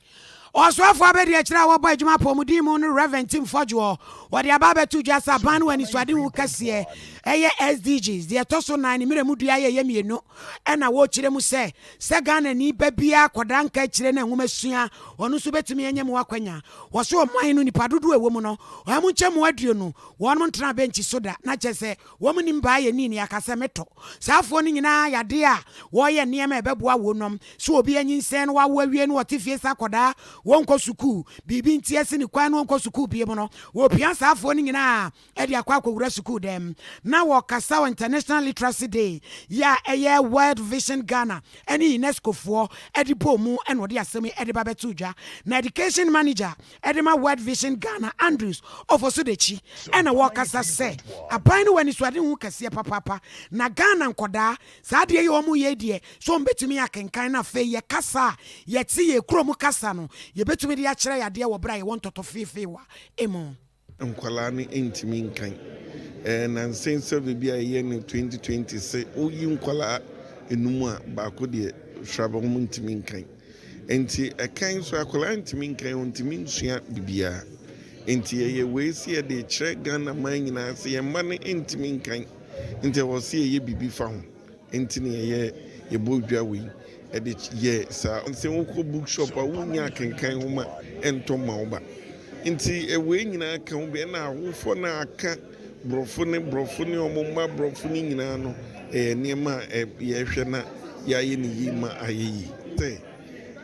Also, for Betty Achra by Juma Pomudimo, Reverend Tim Fojo, what the Ababa to just a ban when it's Wadi Wukasie, SDGs, the Atoso 9 Miramudia Yemi no, and I watch them say, Sagan and Ibebia, Quadranka, Chilen and Womesia, or Nusubetimi and Yamuaquanya, was so mine when Padudu a woman, or Hamucham Wadriano, one Montana Benchi soda, not just a woman in Bay and Nini Acasameto, Southwarning in I, dear, why and near my Babua Wonum, so be an insane while we and what if yes, Aquada. Wonko suku bibi ntiase ni kwan wonko suku bie no wo piansa afo ni nyina e dia kwa kwura suku dem na wo Kasawa International Literacy Day ya eye World Vision Ghana eni UNESCO fo e di bomu e no de asemi e de babetuja na education manager e de ma World Vision Ghana Andrews ofosodechi e na wo kasa se aban no wani swade hu kase papa na Ghana nkoda sa de ye omu ye die so mbetumi akenkan na fe ye kasa ye ti ye kromu kasa no ye betumi de akere yade wo bra ye won toto fefe wa emo nkwala ni entimi nkan na nsense bibia ye ne 2020 se oyi nkwala enumu a baako de hwaba mu ntimi nkan enti ekan so akwala ntimi nkan ontimi nsua bibia enti ye weesi ye de kire Ghana man nyina se ye ma ne entimi nkan enti wo se ye bibi fa ho enti ne ye bodwa wi edi ye sa nse wo bookshop a wonya kenkan homa ento maoba nti ewe nyina kan be na awofo na aka brofo ne omomma brofo ni nyina no niema ye hwe na ya ye ni yima ayeyi te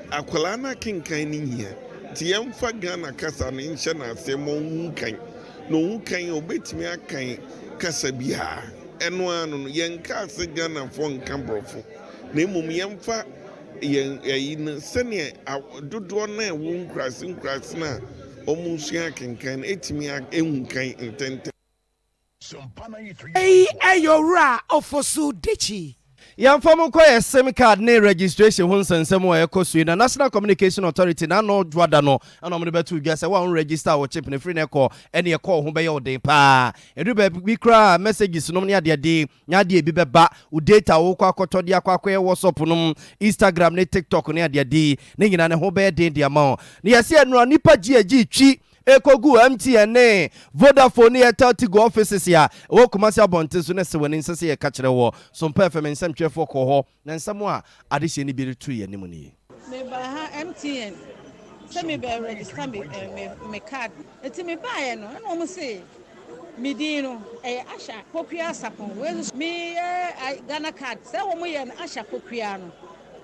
akwala na kenkan ni hia ti yemfa Ghana kasa ne nhye na asemo nkan no nkan obetimi akan kasa bia eno anu no yenka ase Ghana fo nkan brofo na mum yemfa yen sene dodo na ewu nkrasi na omusua kenkan etimi ehunkan intente Ayora ofosu dechi Yamfam ko SIM card ne registration ho nsensem wo ekosu na National Communication Authority na no dwada no ana mo betu dwa se wa register wo chip ne free ne ko ene ye call ho be ye odin pa edu ba bi kra messages no ne ade nya de bi beba u data wo kwa akotode akwa WhatsApp no Instagram ne TikTok ne ade ne nyina ne ho be de de ama ne yesi enu nipa gi twi Ekogu MTN Vodafone Airtel Tigo offices ya wo kumasi abonte so ne se woni nsese ye ka kire wo Sompa FM nsam twefo ko ho na nsam a ade hye ni bi retu ye nimu ni me ba ha MTN se me be register me card eti me ba ye no na mo se me din no asha popia sapon we me Ghana card se wo mo ye asha popia no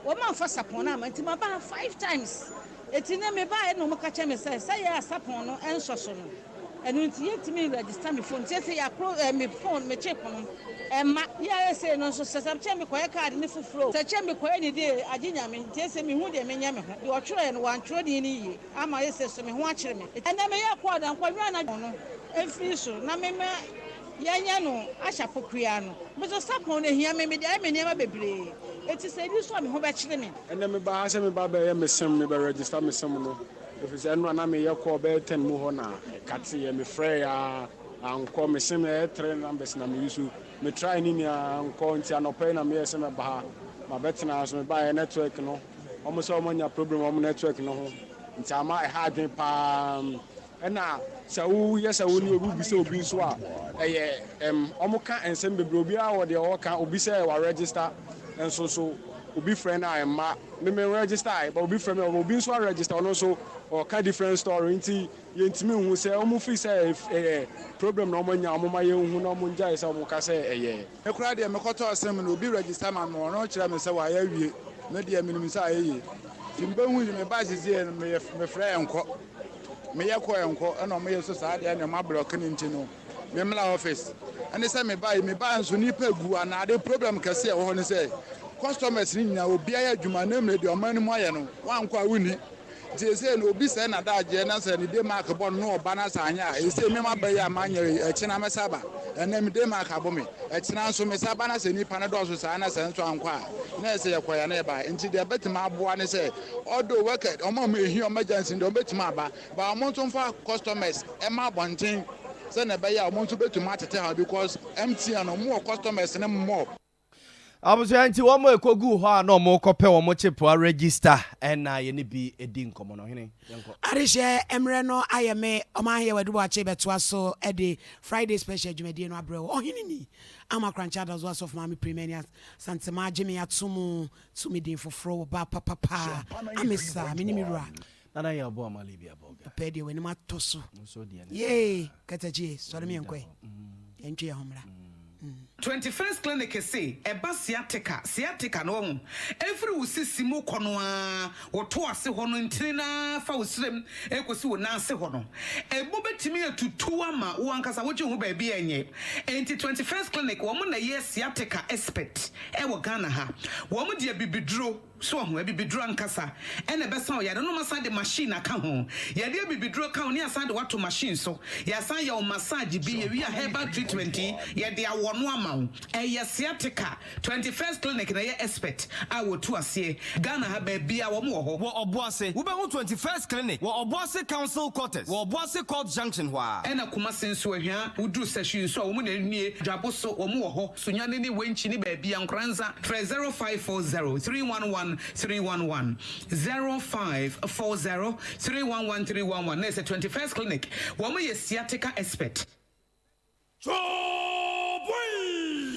wo ma fa sapon na ma enti ma ba 5 times Etina me ba no maka che me say ya sapon no ensoso no enu nti yetimi register me phone say ya pro me phone me chip no ma ya say no so say che me koye card ne fufuro say che me koye ni de aginya me nti say me hu de me nya me ho de otwere no wan twere de ni yi ama ye say so me ho akere me ena me ya kwa dan kwa na no efiri so na me yanya no asha pokua no me so sapon no hia me de ai me niam bebre eti say ni so me ho be kire me ena me ba ha se me ba be ye me sem me be register me sem no if say no na me ye call be 10 mu ho na kate ye me frɛ ya anko me sem e 3 numbers na me use me try ni anko nti anope na me ye se me ba ha ma betena so me ba ye network no omo so omo nya problem omo network no ho nti ama e ha adwen pa ena sawu yes sawu ni obi se obi so a omo ka ensem bebre obi a wo de o ka obi se wa register enso so obi friend I ma me register but obi friend obi so register ono so or ka different story nti yentimi hu se omo fi se problem no omo nya omo ma ye hu no omo nja se omo ka se e kura de me koto asem no obi register ma no no kire me se wa ya wie me de me nim se ayeye timbe hu me ba sisi me friend enko me ye ko enko na omo ye so sa de na ma block ni nti no me mla office and say me ba nso ni pegu ana de problem kase e ho ne say customers ni nyina obi aya adwuma na mle de omani mo aye no wankwa wuni je say no obi say na daje na say ni de mark bon no oba na sanya e say me ma ba ya ma nya e china me saba na me de mark abo me e china nso me saba na say ni pa na do so sa na say nso ankwa na say ye kwaya na ba nti de betima aboa ne say odo work omo me hi emergency de betima aba ba omo nso fa customers e ma bonten say na ba ya omo nso betima atete ha because MTN no more customers ne more Abuso anti wo mo ekogu ho a no mo kope wo mo chip a register na ye ne bi edi nkomo no hene yenko arishe emre no ayeme Omanhene Yaw Boakye beto so e de Friday special dwumadi no abre wo hene ni ama krancha da zo of mami premium santema jimi atumu tumi din foforo ba papa amesa minimira nana ya bo amali bia boga pede we ni matoso ye kataji so me enko entwe ya homra 21st clinic say eba sciatica no every usisi mu kono a woto ase ho no ntina fa usrem ekosi wo na ase ho no ebo betimi atutu ama wo ankasa wo hu ba bia enye enti 21st clinic wo mo na ye sciatica expert e wo Ghana ha wo mo dia bibiduro so ho bibiduro ankasa ene besa o ya no masa de machine aka ho ya de bibiduro ka ho ne asa de wato machine so ya san ya o massage bi ya wi a herbal treatment ya de awono ama sciatica 21st clinic na ye expert I will to ase Ghana ha ba bia wo mo ho wo oboase wo be ho 21st clinic wo oboase council quarters wo oboase court junction wa ena kuma senso ahia wudu session so wo mo na nie dwabo so wo mo ho sunyane ni wenchi ni ba bia nkranza 0540311 0540311 na say 21st clinic wo mo ye sciatica expert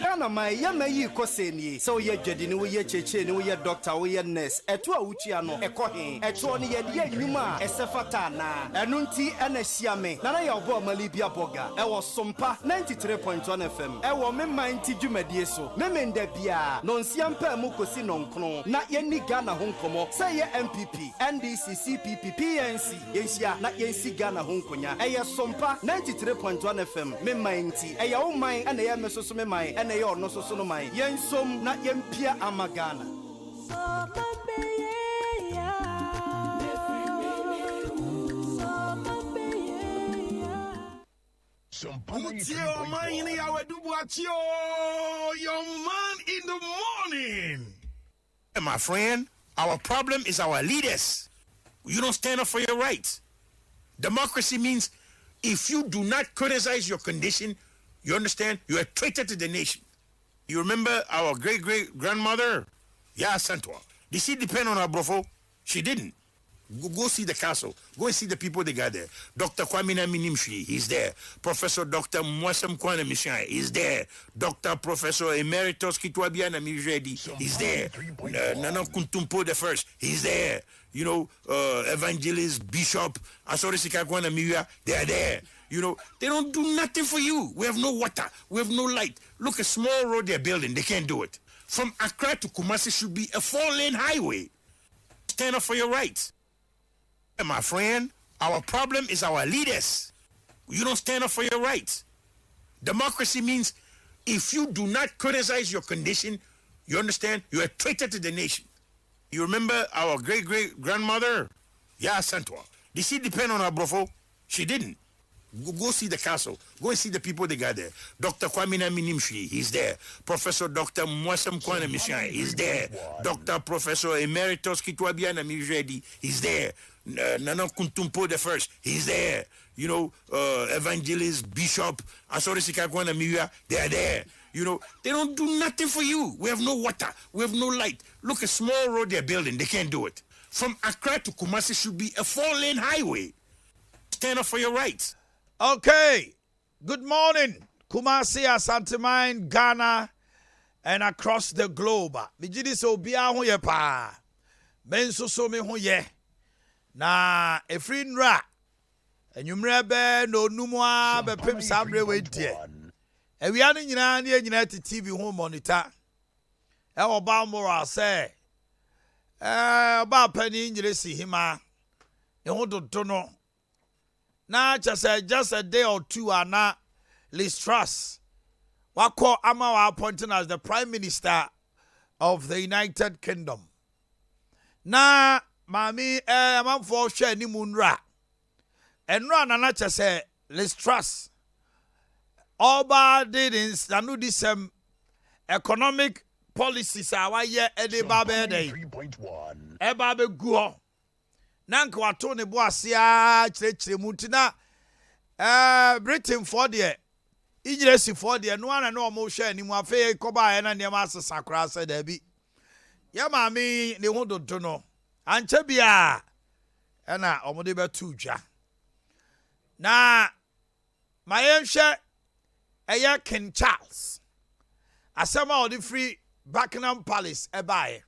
Ghana my yamayi koseni so ye dwedi ni wo ye cheche ni wo ye doctor wo ye nurse eto a wutua no ekohe eto ni ye de anwuma esefata na enu nti ena hia me na ya obo amali bia boga e wo Sompa 93.1 FM e wo me man ti dwumadie so me menda bia no nsiampa mu kosi no nkro na ye ni Ghana ho nkomo say ye MPP NDC CPP PNC yensia na yensi Ghana ho nkonya e ye Sompa 93.1 FM me man ti e ya wo man ena ye mesoso me man ena ye ono soso no man yensom na yempia amagana Omanhene Yaw Boakye, your man in the morning. morning. My friend, our problem is our leaders. You don't stand up for your rights. Democracy means if you do not criticize your condition, you understand, you're a traitor to the nation. You remember our great-great-grandmother? Yeah, Santwa. Did she depend on her brofo? She didn't. Go see the castle. Go and see the people they got there. Dr. Kwamina Minimshi, he's there. Professor Dr. Mwasam Kwana Mishai, he's there. Dr. Professor Emeritus Kitwabiana Miredi, he's there. Nana Kuntumpo the first, he's there. You know, Evangelist, Bishop, Asorisika Kwana Miria, they're there. You know, they don't do nothing for you. We have no water. We have no light. Look, a small road they're building. They can't do it. From Accra to Kumasi should be a 4-lane highway. Stand up for your rights. My friend, our problem is our leaders. You don't stand up for your rights. Democracy means if you do not criticize your condition, you understand, you're a traitor to the nation. You remember our great-great-grandmother? Yeah, Santwa. Did she depend on her brofo? She didn't. Go see the castle. Go and see the people they got there. Dr. Kwamina Minimshi, he's there. Professor Dr. Mwasam Kwana Mishai, he's there. Dr. Professor Emeritus Kitwabiana Miredi, he's there. Nana Kuntumpo the first, he's there. You know, Evangelist, Bishop, Asorisika Kwana Miria, they're there. You know, they don't do nothing for you. We have no water. We have no light. Look, a small road they're building. They can't do it. From Accra to Kumasi should be a 4-lane highway. Stand up for your rights. Okay, good morning, Kumasi, Asantemine, Ghana, and across the globe. Mijidi so biya ho ye pa. Men so me ho ye. Na efri nra. Enyumre be no numwa be pem samre we die. Ewia ne nyina te TV ho monitor. E wo ba mora say. Ba pani nyire si hima. E ho dodo no. Na just a day or two are na Liz Truss. Wako ama appointed as the Prime Minister of the United Kingdom. Na mami man for share ni munra. Enra na just say Liz Truss. Oba did in stanu this economic policies are ye ede babe day. 3.1. E babe guo. Nanka wato ne bo asia kyerɛkyerɛ mu ntina Britain for the English for the no ana no mo hwɛ ni mu afei kɔba ɛ na nneɛma asesa kora sɛ da bi ya maami ne ho dodo no ankyɛ bia ɛna ɔmo de bɛtu dwa na ma yɛnhwɛ ɛyɛ King Charles asɛm a ɔde free Buckingham Palace ɛbaeɛ.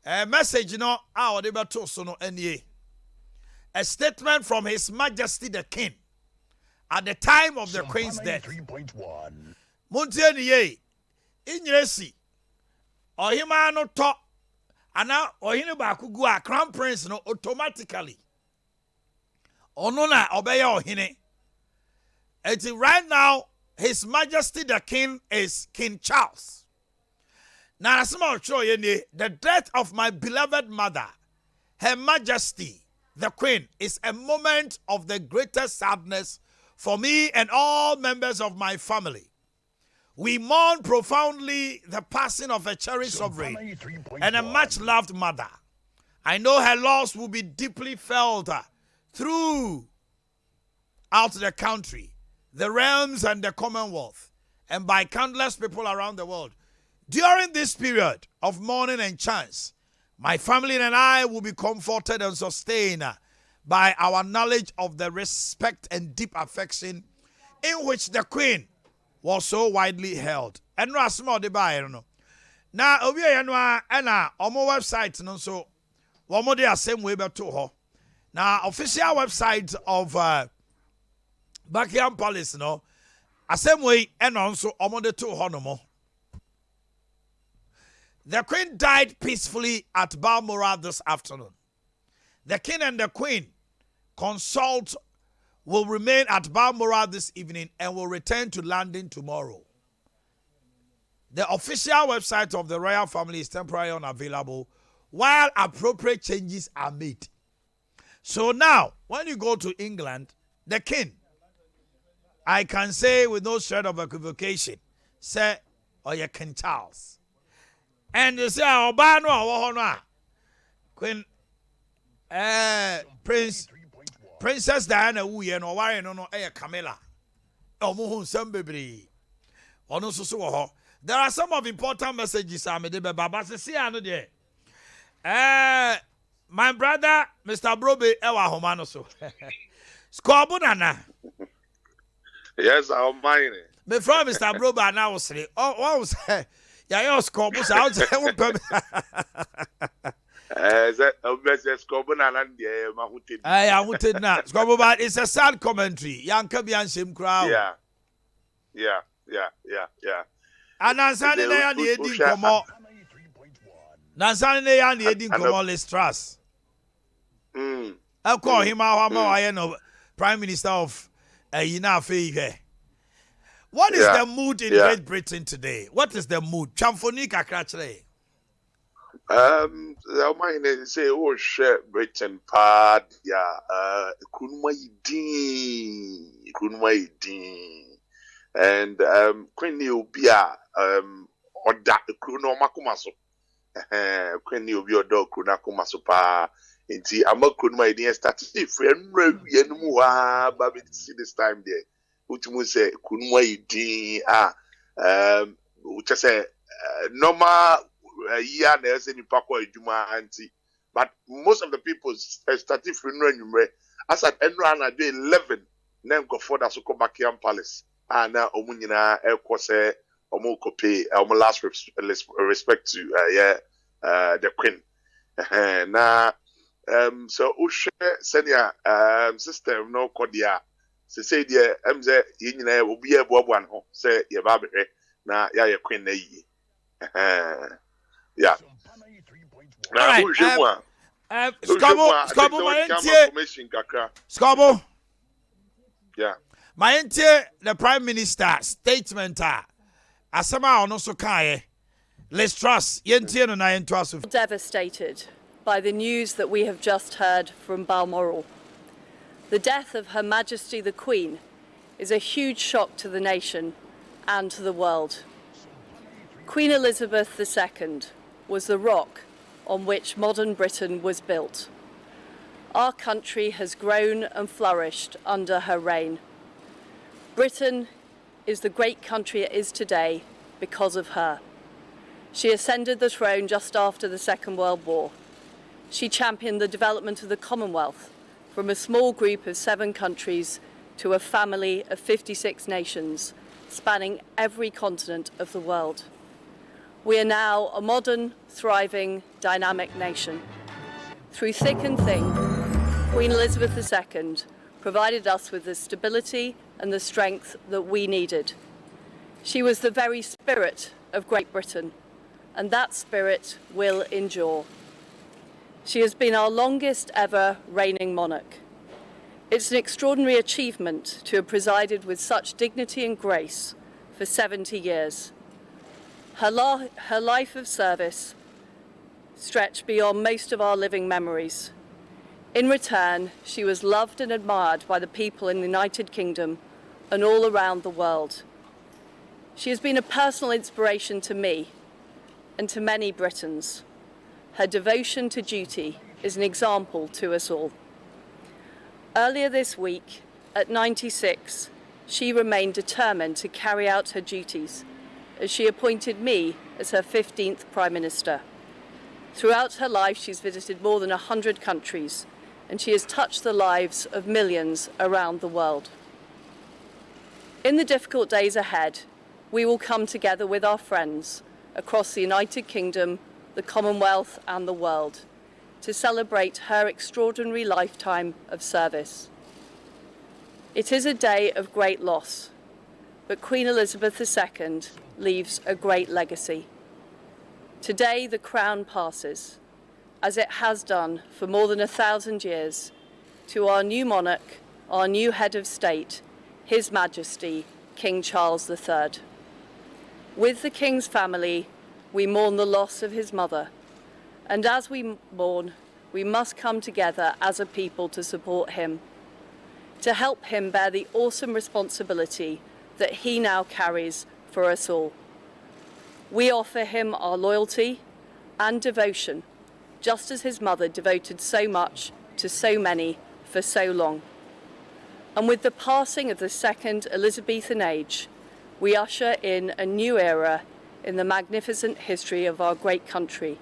A message no our debato so no any a statement from His Majesty the King at the time of the Queen's death. 3.1. Muntieni ye inyesi ohima no to ana ohine ba kugu a Crown Prince no automatically ono na obeya ohine. Right now His Majesty the King is King Charles. Now, the death of my beloved mother, Her Majesty, the Queen, is a moment of the greatest sadness for me and all members of my family. We mourn profoundly the passing of a cherished sovereign and a much-loved mother. I know her loss will be deeply felt throughout the country, the realms and the Commonwealth, and by countless people around the world. During this period of mourning and chance, my family and I will be comforted and sustained by our knowledge of the respect and deep affection in which the Queen was so widely held. And no small debate, no. Now, obi yanwa na omo website no so womo de asem we beto ho. Now, official website of Buckingham Palace no asem we and also omo de to ho no mo. The Queen died peacefully at Balmoral this afternoon. The King and the Queen consult will remain at Balmoral this evening and will return to London tomorrow. The official website of the royal family is temporarily unavailable while appropriate changes are made. So now, when you go to England, the King, I can say with no shred of equivocation, say, or your King Charles. And they say, Obano, Ohona. Queen, Princess Diana, who you know, why no, Camilla. Omuhun some baby. Ono so. There are some of important messages I made, but see, I know there. My brother, Mr. Brobe, Ewa Homano so. Scorbunana. Yes, I'm mine. Me from Mr. Brobe now say, oh, what was yeah, your scorbus out. I wanted not. Scorbuba is a sad commentary. Young Kabian Sim crowd. Yeah. And Nansani and the Edding Como. Nansani and the Edding Como Lestras. I'll call him our Prime Minister of Yina Fave. What is the mood in Great Britain today? What is the mood? Chamfonika Kratchley. Omanhene say, oh, shit, Britain, pad, Kunmai Dean. And Queen Ubia, or that Kuno Makumaso. Queen Ubia dog Kunakumaso pa. Inti, I'm a Kunmai Dean started friend, Yenua, Baby, see this time there. Which means say, Kunmai Dean, which I say, normal. Year there's any pakwa ejuma anti, but most of the people started funeral as at Enran at day 11 then go for that so Buckingham Palace and now omunyina ekose omoko pay last respect to the Queen. Now so ushe senior system no kodia say dear mze yinyina obi e boaboan ho say ye ba behwe na ya Queen na yi. Yeah. Right. Scobo. Yeah. My the Prime Minister statement asama ono so kae. Let's trust. Devastated by the news that we have just heard from Balmoral. The death of Her Majesty the Queen is a huge shock to the nation and to the world. Queen Elizabeth II was the rock on which modern Britain was built. Our country has grown and flourished under her reign. Britain is the great country it is today because of her. She ascended the throne just after the Second World War. She championed the development of the Commonwealth from a small group of 7 countries to a family of 56 nations, spanning every continent of the world. We are now a modern, thriving, dynamic nation. Through thick and thin, Queen Elizabeth II provided us with the stability and the strength that we needed. She was the very spirit of Great Britain, and that spirit will endure. She has been our longest ever reigning monarch. It's an extraordinary achievement to have presided with such dignity and grace for 70 years. Her life of service stretched beyond most of our living memories. In return, she was loved and admired by the people in the United Kingdom and all around the world. She has been a personal inspiration to me and to many Britons. Her devotion to duty is an example to us all. Earlier this week, at 96, she remained determined to carry out her duties as she appointed me as her 15th Prime Minister. Throughout her life, she's visited more than 100 countries, and she has touched the lives of millions around the world. In the difficult days ahead, we will come together with our friends across the United Kingdom, the Commonwealth, and the world to celebrate her extraordinary lifetime of service. It is a day of great loss, but Queen Elizabeth II leaves a great legacy. Today, the crown passes, as it has done for more than 1,000 years, to our new monarch, our new head of state, His Majesty, King Charles III. With the King's family, we mourn the loss of his mother, and as we mourn, we must come together as a people to support him, to help him bear the awesome responsibility that he now carries for us all. We offer him our loyalty and devotion, just as his mother devoted so much to so many for so long. And with the passing of the Second Elizabethan Age, we usher in a new era in the magnificent history of our great country,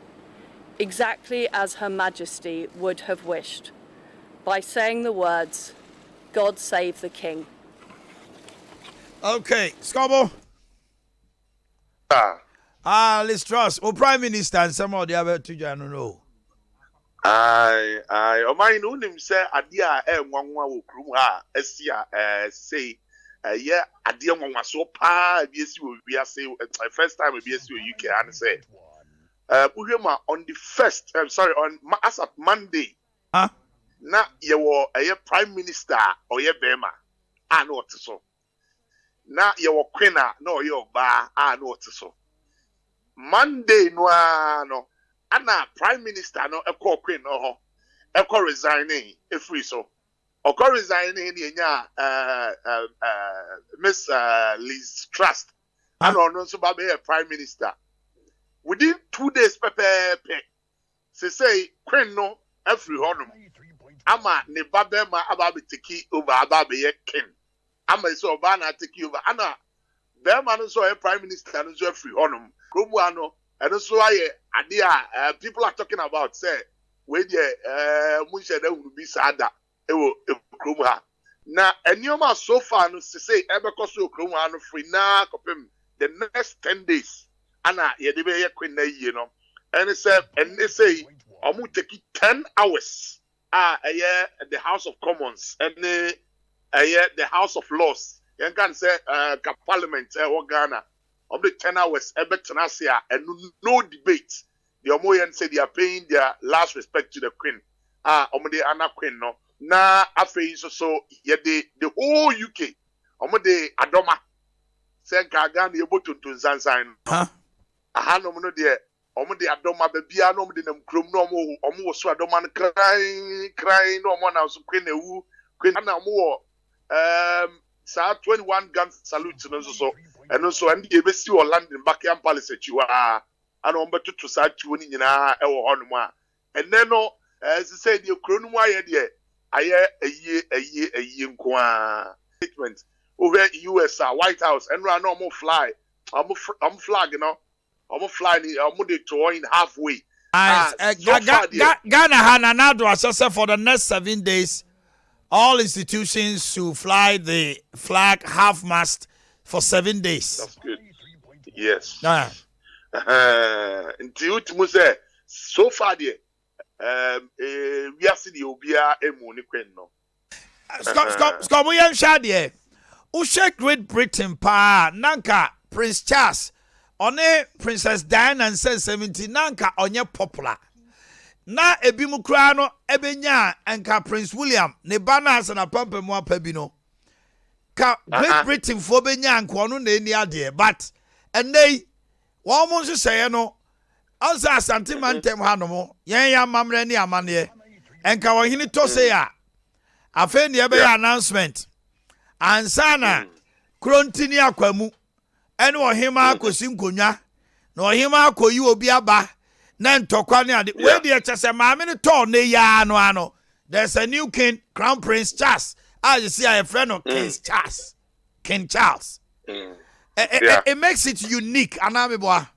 exactly as Her Majesty would have wished, by saying the words, God save the King. Okay, Scobo. Liz Truss, Prime Minister and some of the other two, I don't know. Omanhene unim say adia nwanwa wo krum ha asia say yeah adia nwanwa so pa biesi wo wiase first time biesi wo UK and say uhwema on the first on as at Monday na ye wo prime minister oye bema ano otiso na ye wo queen na oye oba ano otiso Monday no Anna Prime Minister no eko queen no eko resigning free so eko resigning nya Miss Liz Truss and no so ba be Prime Minister within 2 days pepe say queen no every honum ama ne babema aba be take over aba be king ama so oba na take over ana be man so Prime Minister no so every honum kromu ano. And so people are talking about say where the Munshada will be sada Krumha. Now and you must so far no say Ebekoso Krumha no free na the next 10 days. Anna Yedibe Queen, you know. And they say Omu take 10 hours a year at the House of Commons and a year the House of Lords. You can say Parliament or Ghana. Of the 10 hours, Tenasia, and no debate. The Omoyan said they are paying their last respect to the Queen. Omode Anna Queen, no. Na afe so the whole UK. Omode Adoma. Say Gagan the able to Zanzan. No mono de Omode Adoma bebia no de them krom no omo so Adoma crying no more now so Queen ewu Queen na mo 21 gun salute no so. And also, and the best you land in Buckingham Palace at you are, and on better to side to winning in our honor. And then, as I said, the Cronway idea, a year statement over US, White House, and run no more fly. I'm flagging, I'm flying, I'm moving to halfway. Ghana Hananado assessor for the next 7 days. All institutions to fly the flag half mast. For 7 days. That's good. Yes. Until you say so far there, we are seeing the Obia Emoni Queen no. Scott, we are shadia. Ushe Great Britain pa nanka Prince Charles, one Princess Diana and 70 nanka onye popular. Na ebimu kra no ebenya enka Prince William ne bana as na pampe mo apabino. Great Britain for Benyan Kwanu ne ade but and they almost say no also sentimentem hanomo yen ya mamre ni amane and ka wahini to say a afen ye be announcement ansana krontini akwamu ene ohima akosi nkonwa na ohima akoyi obi aba na ntokwa ne ade we de chese maame ne to ne ya no ano there's a new king Crown Prince Charles. You see, I have a friend of King Charles. It makes it unique. Anamiboa.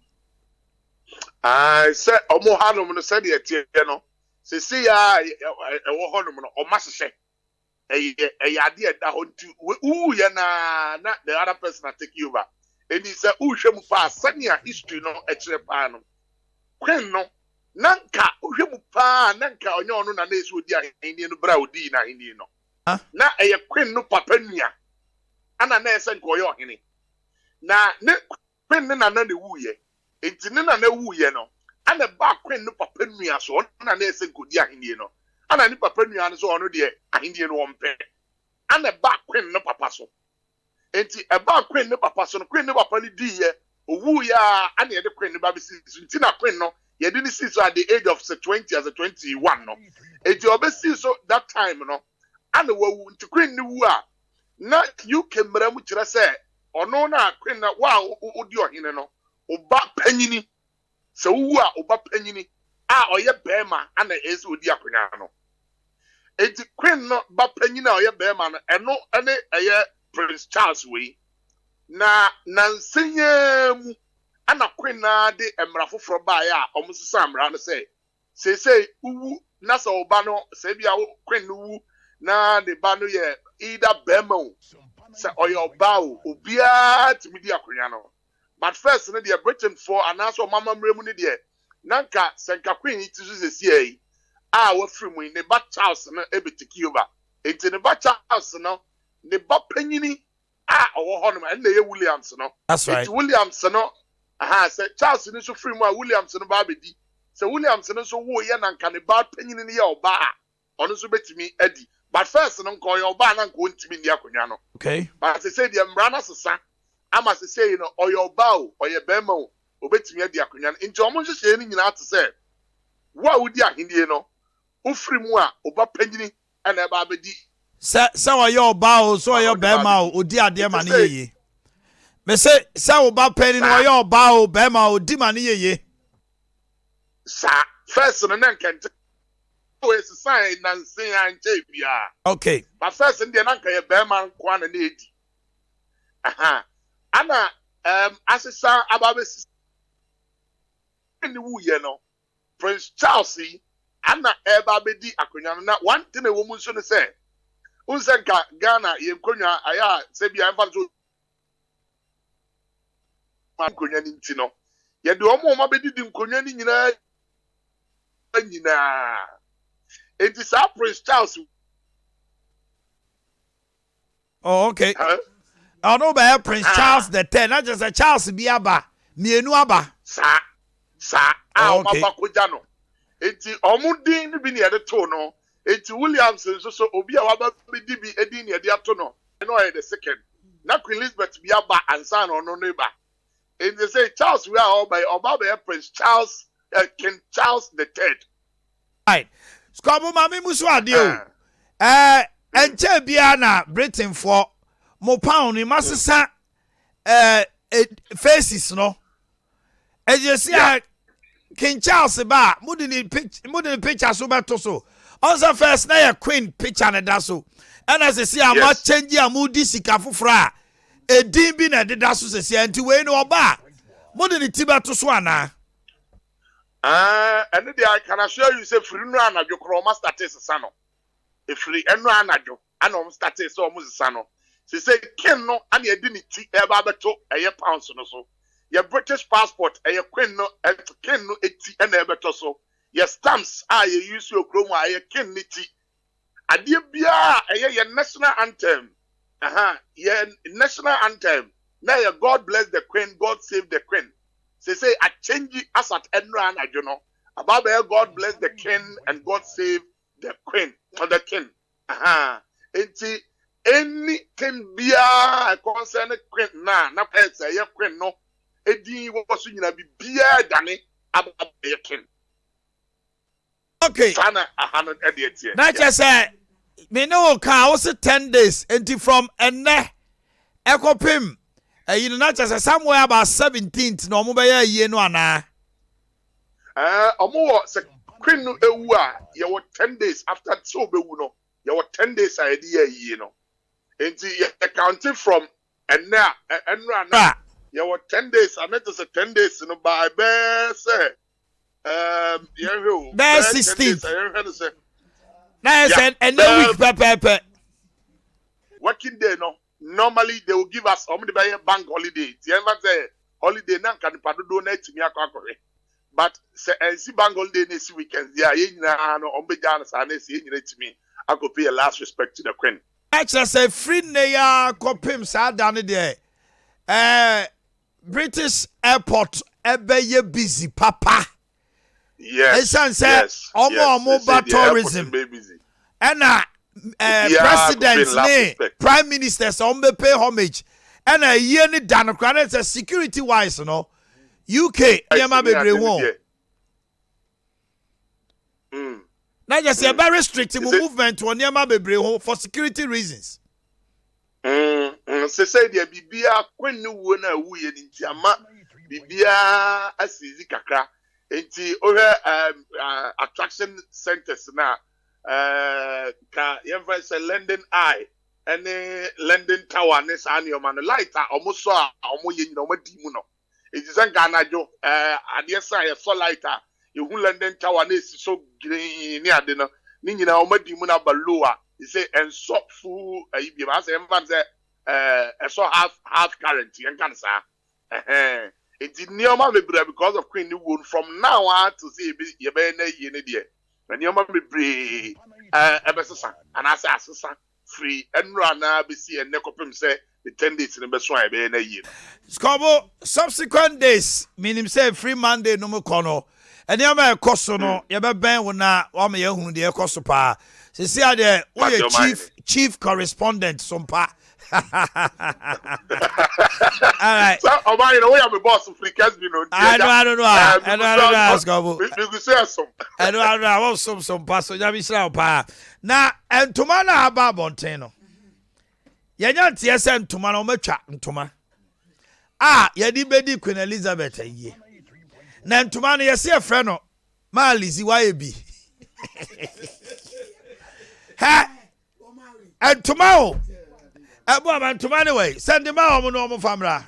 I said, Omohano said it, you know. See, I or Master a idea that on to yana, not the other person I take you over. And he said, Ushamupa, Sanya history no etrepano. Queen no, Nanka, Ushamupa, Nanka, or no, no, names with the Indian Braudi, na Indian. Na a queen no papania. Ana na esen koyo hini. Na ne queen na na ne wuye. Enti ne na ne wuye no. Ana ba queen no papania so na na esen kodi ahini no. Ana ni papania no so ono de ahini no wompe. Ana ba queen no papa so. Enti e ba queen no papa so no queen no papa ni di ye. Owu ya ana ye de queen no ba bi si enti na queen no ye di ni si so at the age of 20 as a 21 no. Enti obesi so that time no. And wo nti queen ni wu a na you kemra mu kire se ono na queen na wa odi ohene no oba panyini se wu a oba panyini a oye bema ana ese odi akonya no enti queen no ba panyini a oye bema no eno ene eye Prince Charles we na nansenya mu ana queen na de emra foforo ba ya omsesa amra no say uwu na so oba no say bia queen no wu na de ba no ye either bema o say oyo ba o obia timidi akonya no but first no de Britain for anaso mama mremu ne de nanka senka queen it so say a wa free mu ne ba Charles no ebetiki over enti ne ba Charles no ne ba panyini a owo ho no and na ye Williams no that's right enti Williams no say Charles ni so free mu a Williams no ba bedi say Williams no so wo ye nanka ne ba panyini ne ye oba a ono so betimi adi but first no nko ye oba na nko ntimi ndi akonwa no okay but say the mrana sesa ama say no oyoba o oye bema o obetimi adi akonwa no nti omo hye ni nyina ate say wa udi ahindie no ufiri mu a oba panyini ana ba bedi sa wa yo ba o so yo bema o odi ade ma ne yeye me say sa oba panyini no yo ba o bema o di ma ne yeye sa first no nankante o is sign nansen anje bia okay but first ndi nanka ye bema kwa na edi aha ana asesa ababesi ni wu ye no Prince Charles ana eba bedi akonya na one thing e wo mu so ne say unsenka Ghana ye nkonya aya se bia emfa so nkonya ni ntino ye de omo ma bedi di nkonya ni nyina it is our Prince Charles. Oh, okay. I know by Prince Charles the 10th, not just a Charles Biaba, Mienu Aba. Sa, okay. Mabakujano. Eti Omudin be near the tono. Eti Williamson, so Obia Waba Bibi Edin near the atono. I know the second. Not Queen Elizabeth Biaba and son or no neighbor. And they say Charles, we are all by Obaba Prince Charles, King Charles the 3rd. Right. Skobo mami musu adio. Enche bia na Britain for mo pound ni masesa faces no. Ejesia King Charles ba mudi ni picture so beto so. Onza first na ya queen picture na da so. And as see am change amudi sika fofra. Edin bi na de da so se enti we no oba. Mudi ni tibeto so ana. And I can assure you, say, free no anajo kroma status sano. If free eno anajo, anom status almost sano. She say, Ken no, and ye didn't tea ebabeto, a ye pounds no so. Your British passport, a ye queen no, and Ken no eti and ebeto so. Your stamps, ye use your chroma, a ye ken niti. A dear bia, a ye national anthem. Ye national anthem. Now, God bless the queen, God save the queen. Say I change it as at Enran, I don't know. About God bless the king and God save the queen or the king. Anything be a concern queen na pets a queen no. Edi was in a beer dani about a king. Okay. Sana 188 years. Not just say me no car also 10 days until from ene ekopim. You know, not just somewhere about 17th, no more ye no ana. Omo se queen no ewu a ye 10 days after so be wu no. Ye 10 days idea ye no. Enti ye counting from and now ye 10 days and it is a 10 days no by bear say bear 16th. Nice and no week pepe. Working day no. Normally they will give us bank holiday. Say holiday na kan padodo na etimi akakore. But say see bank holiday next weekend. Yeah, no ombeja na sa na si nyina etimi akọ pay a last respect to the queen. Actually say free ne ya kopim sa dan there. British airport ye busy papa. Yes. Yes. Omo tourism. And presidents ne prime ministers on be pay homage and a year ni dan kwana say security wise no UK yema bebre won na just a very strict movement on yema bebre won for security reasons say there bibia kwenni wo na wu ye nti ama bibia asizi kakra enti attraction centers na ka yɛmfa sɛ London Eye ɛne London Tower ne saa nneɛma no light a ɔmo so a ɔmo yɛ nyina ɔmo di mu no enti sɛ Ghana jo adeɛ sa yɛ so light a yɛhu London Tower na esi so green ne ade no ne nyina ɔmo di mu na ba low a sɛ ɛnsɔ full ayi bi ma sɛ yɛmfa sɛ ɛsɔ half current yɛn kan saa enti nneɛma bebree because of Queen ni won from now on to say yɛbɛyɛ na yie ne deɛ na nneɛma bebree ɛbɛsesa anaasɛ asesa free ɛnura na bɛsi ɛnɛ kɔpem sɛ the 10 days ne bɛso a yɛbɛyɛ na yie no. Skobo subsequent days meaning say free Monday no mu kɔ no nneɛma ɛkɔ so no yɛbɛbɛn wo na wɔn yɛ hunu deɛ ɛkɔ so paa sisi adeɛ woyɛ chief correspondent Sompa. All right. So, Omanhene, we have a boss of free cash, you know. I don't know. Skobo. We say some. I want some pass. So, you be pa. Na ntoma na aba bonten no. Yenya ntie se ntoma na omatwa ntoma. Yedi bedi Queen Elizabeth aye. Na ntoma no yesi efre no. Ma Lizzy waye bi. Ha. Ntoma o. Abo ntoma anyway. Send them out no mo famra.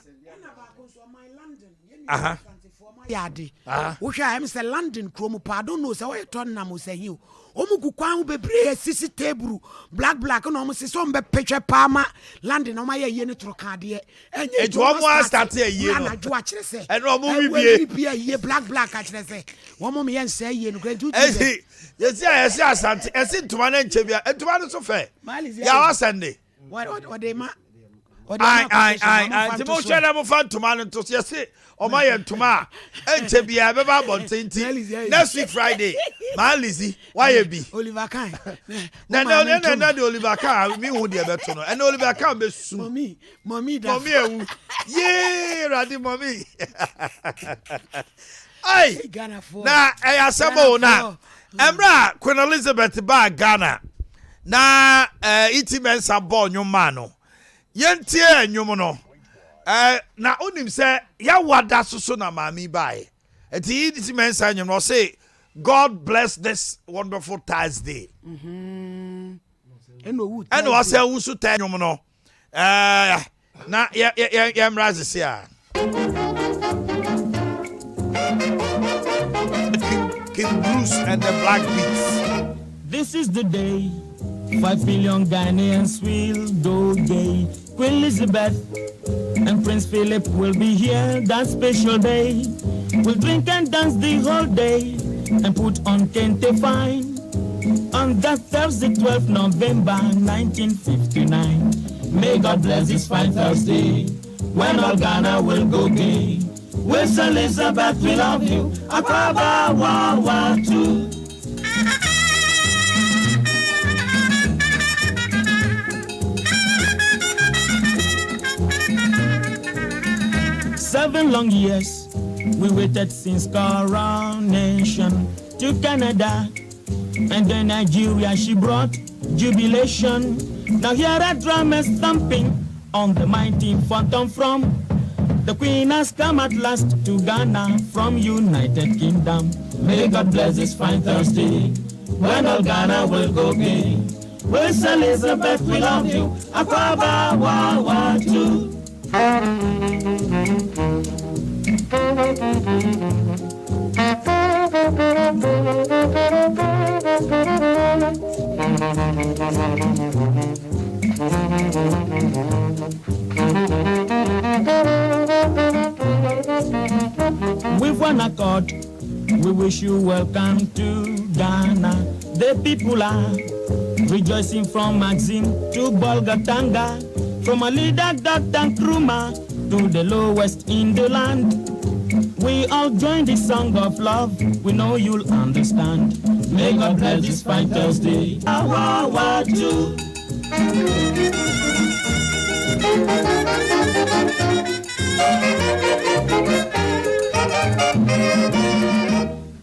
Yadi. Wohwa am say London krom pa don't know say we turn na mo say hi. Omugu kwan bebre sisi table black no mo say so mbe picture pa ma London no ma ye ne troka de. Enye omo start ye no. Na jo a kire se. E no mo bibie ye black a kire se. Wo mo me yen say ye no great do. Yesi asante. Esi ntoma na nche bia. Ntoma no so fe. Ya wa Sunday. What they ma? Timo share mo fan toma no to yesi o ma ye ntoma enche bia be ba bontinti next week Friday ma Lizzy why be Oliver Kan na the Oliver Kan mi hu de beto no and Oliver Kan be su mommy ewu ye radi mommy ai na asemo na emra Queen Elizabeth ba Ghana na iti mensa ball nyuma no yentie enyum no na onim se ya wada soso na mami bae eti iti mensa enyum no say God bless this wonderful Thursday eno wase wusu ta enyum no na ya mrazi sia King Bruce and the Black Beats. This is the day 5 billion Ghanaians will go gay. Queen Elizabeth and Prince Philip will be here that special day. We'll drink and dance the whole day and put on Kente Fine on that Thursday, 12th November 1959. May God bless this fine Thursday when all Ghana will go gay. With Elizabeth, we love you. Akaba, wa, two. 7 long years we waited since coronation to Canada, and then Nigeria she brought jubilation. Now here a drum is thumping on the mighty phantom from the Queen has come at last to Ghana from United Kingdom. May God bless this fine Thursday when all Ghana will go gay. With Elizabeth we love you. Akwaba wa two. With one accord, we wish you welcome to Ghana. The people are rejoicing from Maxim to Bolgatanga, from Alida and Kruma to the lowest in the land. We all join the song of love, we know you'll understand. May God bless this fine Thursday. Awa too.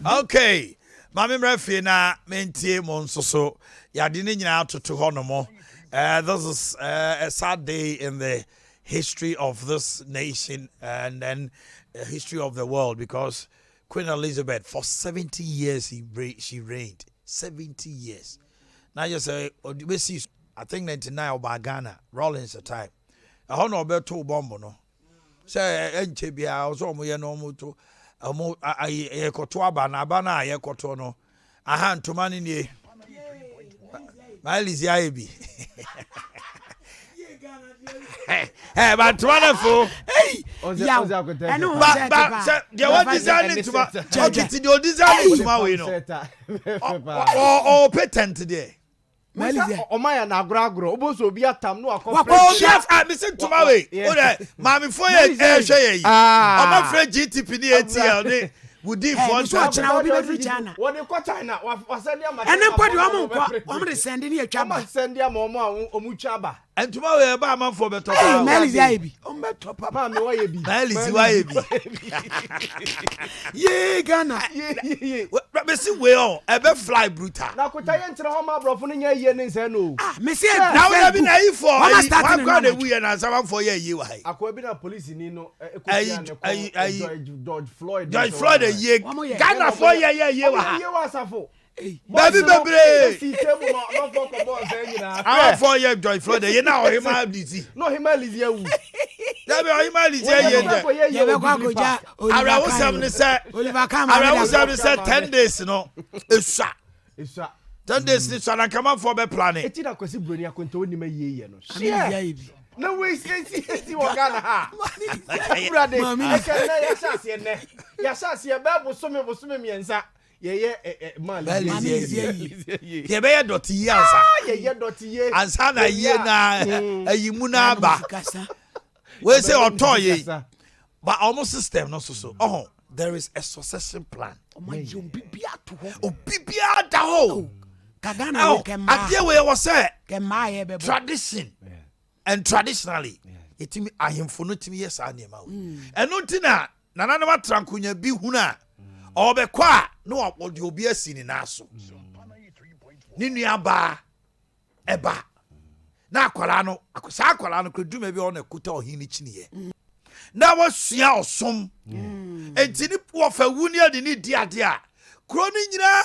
Okay, Mami Mrefi na mentie mo nsoso yade ne nyina atoto honomo. This is a sad day in the history of this nation, and then history of the world because Queen Elizabeth for 70 years she reigned. 70 years. Now you say, I think 99 about Ghana, Rollins a time. I don't know about 2 bomb no. Say NCBA also mo ye no mo to mo I koto abana ye koto no. Aha ntoma ni nie. Miles ya ebi. Hey, but wonderful. Hey, yeah. I know. But they want designing to the designing to my way no. Or patent today. Omaya na agragro oboso obi atam no akọ chef listen to my way. Mami for ye hwe ye. Oma free GTP ni ATL ni wudi for so na obi be China. Wo de ko China wa send am. Ene podi omo de send ni atwa ba. Send am omu twa ba. Entuma we ba man for beto. Melis ya ebi. O beto papa me wa ye bi. Melis wa ye bi. Ye Ghana. Me see we on e be fly brutal. Na ko taye ntre ho ma brofo no nya ye ne nse no. Me see na we be na yi for. Wa kwa de we na saban for ye wa hai. Akwa bi na police ni no George Floyd ye. Ghana for ye wa ha. Ye wa safo. Baby baby. I want 4 years George Floyd. You know him ability. No him ability. That be him ability ye. You be kwa koja. Ara wo sam ne say. Oliver Kama. Ara wo sam ne say 10 days no. Eswa. 10 days ni so na come for be planning. Eti na kwesi broni akonto woni ma ye no. Share. No we see wo Ghana ha. Brother, I can na ya shase ne. Ya shase be boso me miensa. Ye man ye be doti ye ansa ye doti ye ansa na ye na ayimu na ba we say oto ye but almost system no so there is a succession plan obibia da ho Kagana we kema adie we was say kema ye be tradition and traditionally etimi ahemfo no timi yes anema we eno ntina nana ma trankunya bi huna obekwa no odi obi asini naso ni nuaba eba na akwara no akosa akwara no kreduma bi ona kuta ohini chiniye na wasua osom entini po fa wuni ade ni diade a kro ni nyina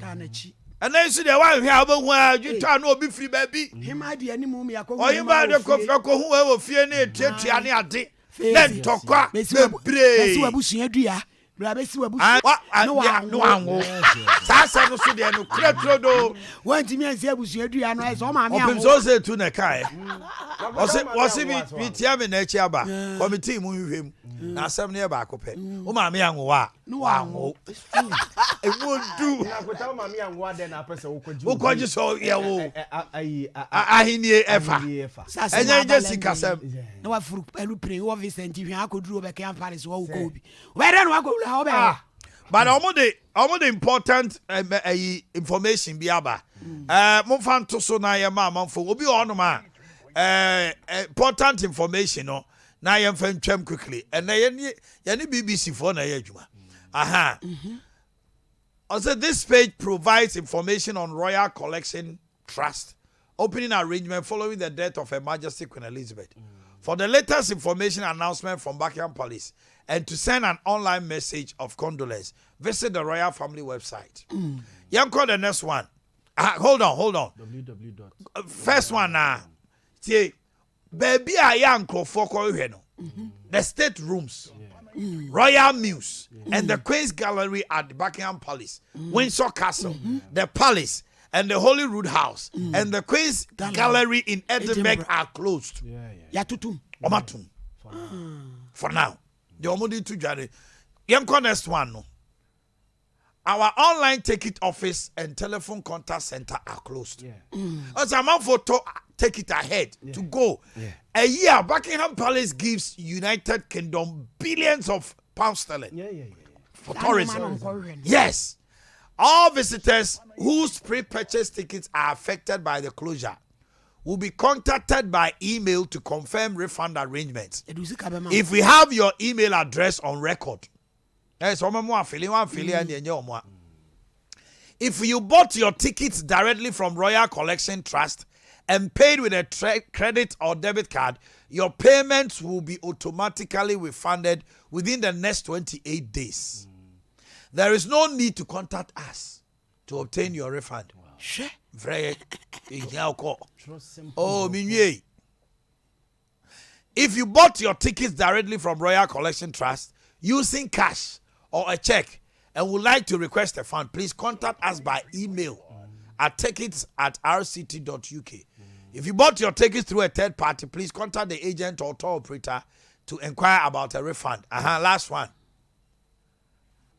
kanachi ana isu de wan hwe abahu a dwetwa na obi firi ba bi hima de ani mu mi akọ oyima de ko hu wo fie na etuatua ne ade na ntokwa bebre besi wabusua dua Brabesi wabu no anwo sasa no so de no kretro do wanti mi anse abusua dua no e so ma me anwo opim so tu na kai wose bi tia me na echi aba committee mu hwehwem na asem ne ba akopɛ o ma me anwo a no anwo e wodu na kweta o ma me anwo ade na apese wo kwaji so ye wo ahini efa enya Jessica sem na wa furu elu pre wo Vincent hwe akoduru obeke am Paris wo ko obi where no wa but almost the important information bi aba mo fan to so na ye ma manfo obi ono ma important information no na ye fan twam quickly and na ye ni BBC for na ye adwuma aha also this page provides information on Royal Collection Trust opening arrangement following the death of Her Majesty Queen Elizabeth. For the latest information announcement from Buckingham Palace and to send an online message of condolence, visit the Royal Family website. You call the next one. Hold on. First one now. See, baby, I am the state rooms, Royal Mews, and the Queen's Gallery at the Buckingham Palace, Windsor Castle, the Palace, and the Holyrood House, and the Queen's Gallery in Edinburgh are closed. Omatum. For now. The omodi to jare. Yemko next one no. Our online ticket office and telephone contact center are closed. As a man for take it ahead to go. A year Buckingham Palace gives United Kingdom billions of pounds sterling for tourism. Yes. All visitors whose pre-purchase tickets are affected by the closure will be contacted by email to confirm refund arrangements. If we have your email address on record. If you bought your tickets directly from Royal Collection Trust and paid with a credit or debit card, your payments will be automatically refunded within the next 28 days. There is no need to contact us to obtain your refund. Sure. Very oh, minye. If you bought your tickets directly from Royal Collection Trust using cash or a check and would like to request a fund, please contact us by email at tickets@rct.uk. If you bought your tickets through a third party, please contact the agent or tour operator to inquire about a refund. Last one.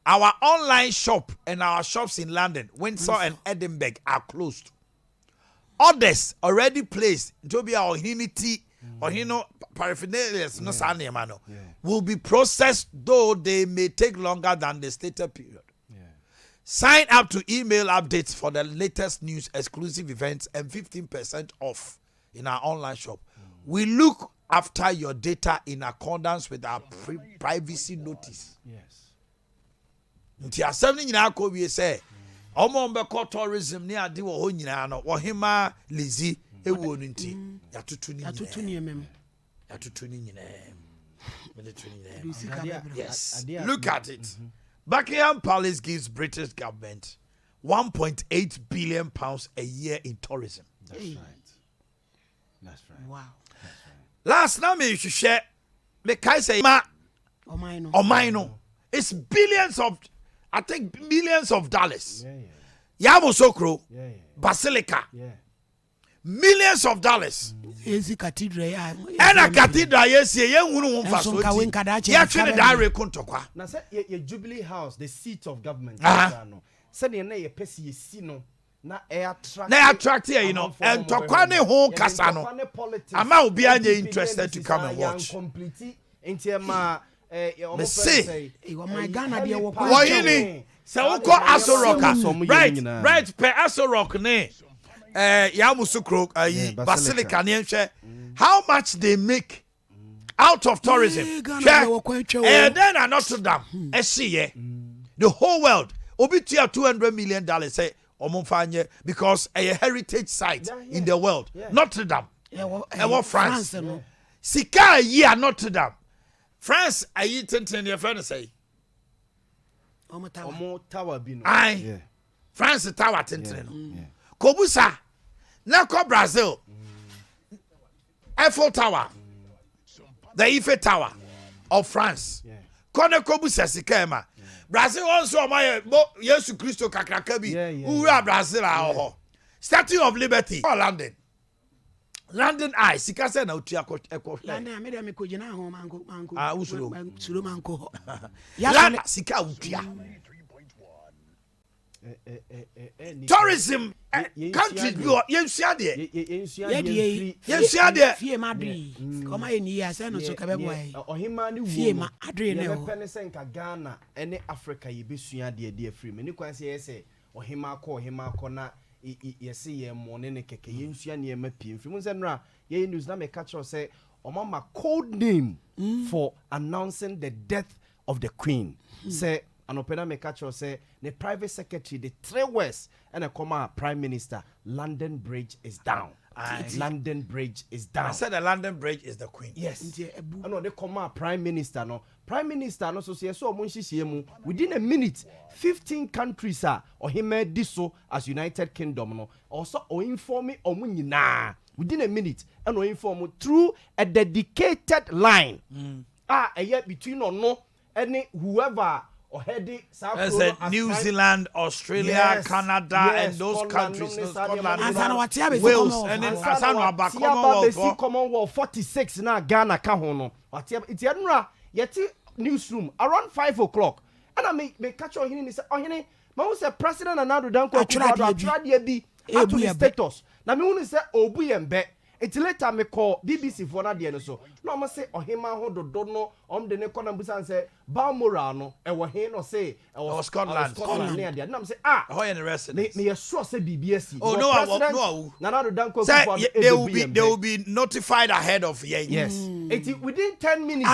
Our online shop and our shops in London, Windsor and Edinburgh are closed. Orders already placed to be our Omanhene or paraphernalia will be processed, though they may take longer than the stated period. Sign up to email updates for the latest news, exclusive events, and 15% off in our online shop. We look after your data in accordance with our privacy notice. Yes. Nti asem ni nyina ko wie say omo mbeko tourism ni ade wo ho nyina no wo hema lazy ewo no nti yatutu ni nyina. Yes. Look at it. Buckingham Palace gives British government 1.8 billion pounds a year in tourism. That's right. That's right. Wow. Last time you should share me kai say ma Omanhene. It's billions of, I think millions of dollars. Yamoussoukro, Basilica. Millions of dollars. Easy cathedral. And a cathedral, yes, you won't fast. Now, say your Jubilee House, the seat of government. Say your name, Pessi, Sino. Na attract here, you know, and Tokwane home Casano. I'm out behind interested to come and watch. Me say, my Ghana dear Omanhene, so uko Aso Rock, right, per Aso Rock ne, Yamoussoukro, Basilica ne. How much they make out of tourism? And then at Notre Dame, the whole world, obitia $200 million say. Because a heritage site in the world, Notre Dame, France. Sika year Notre Dame, France. I eat in your friend say. Tower bino. Aye, France tower tintin. Kobusa, Nako Brazil, Eiffel Tower, the Eiffel Tower of France. Kone Kobusa Sikema. Brazil also my Yesu Christo kakrakabi. Who are Brazil are Statue of Liberty. London. London Eye. Sikase na utiako eko. London me dem ko gina ho mango. Usuro. Suro manko. London sika utia. Tourism country yensia de. Yensia de. Fie madri. Koma eni ya se no so ka bebo ai. Ohima ni wo. Fie ma adri ne o. Pene se nka Ghana ene Africa ye besua de free me. Ni kwan se yese ohima ko na yese ye mo ne keke yensua ne ma pie free. Mun se nra ye news na me catch us say omama code name for announcing the death of the queen. Say and opena me catch us say the private secretary the 3 words and a comma prime minister London Bridge is down. London Bridge is down. I said the London Bridge is the queen. Yes. No, they comma prime minister no. Prime minister no so say so mu within a minute 15 countries are or he made this so as United Kingdom no also or inform me or nyina within a minute and or inform through a dedicated line. A yet between or no any whoever New Zealand, Australia, Canada, and those countries, Scotland, Wales, and then Commonwealth 46 now Ghana kahono. It's yet newsroom around 5 o'clock. And I may catch on here. Oh, here, man, say President and now don't go to the status. Now, me say Obu Yembe. It's later me call BBC for that no so. No I say ohima ho do no de ne kona busan say Balmoral e wo he no say Scotland near there. No I say ho and the rest me sure say BBC. Oh no. Nana do they will be notified ahead of yes. It's within 10 minutes.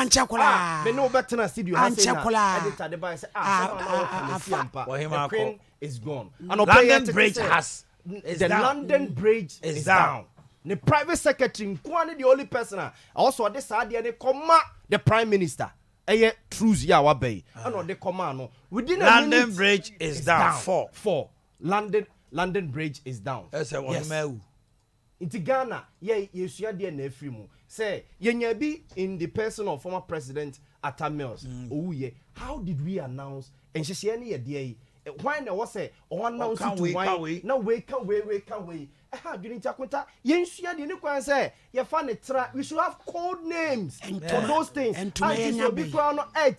Me no better na studio ha say na editor the buy say the queen is gone. And London Bridge has the London Bridge is down. The private secretary nkwani the only person also this idea they comma the prime minister. Truth ya wabe. And the command within a London minute, Bridge is down. 4. London Bridge is down. Yes. Inti Ghana, you share the nefrimu. Say, yenyebi in the person of former president Atta Mills. Oh yeah, how did we announce? And she say any day. Why there was a announce to why? No wait. How do you need to contact? You share the new one say. You find a track. We should have code names for those things. And to me, be crown and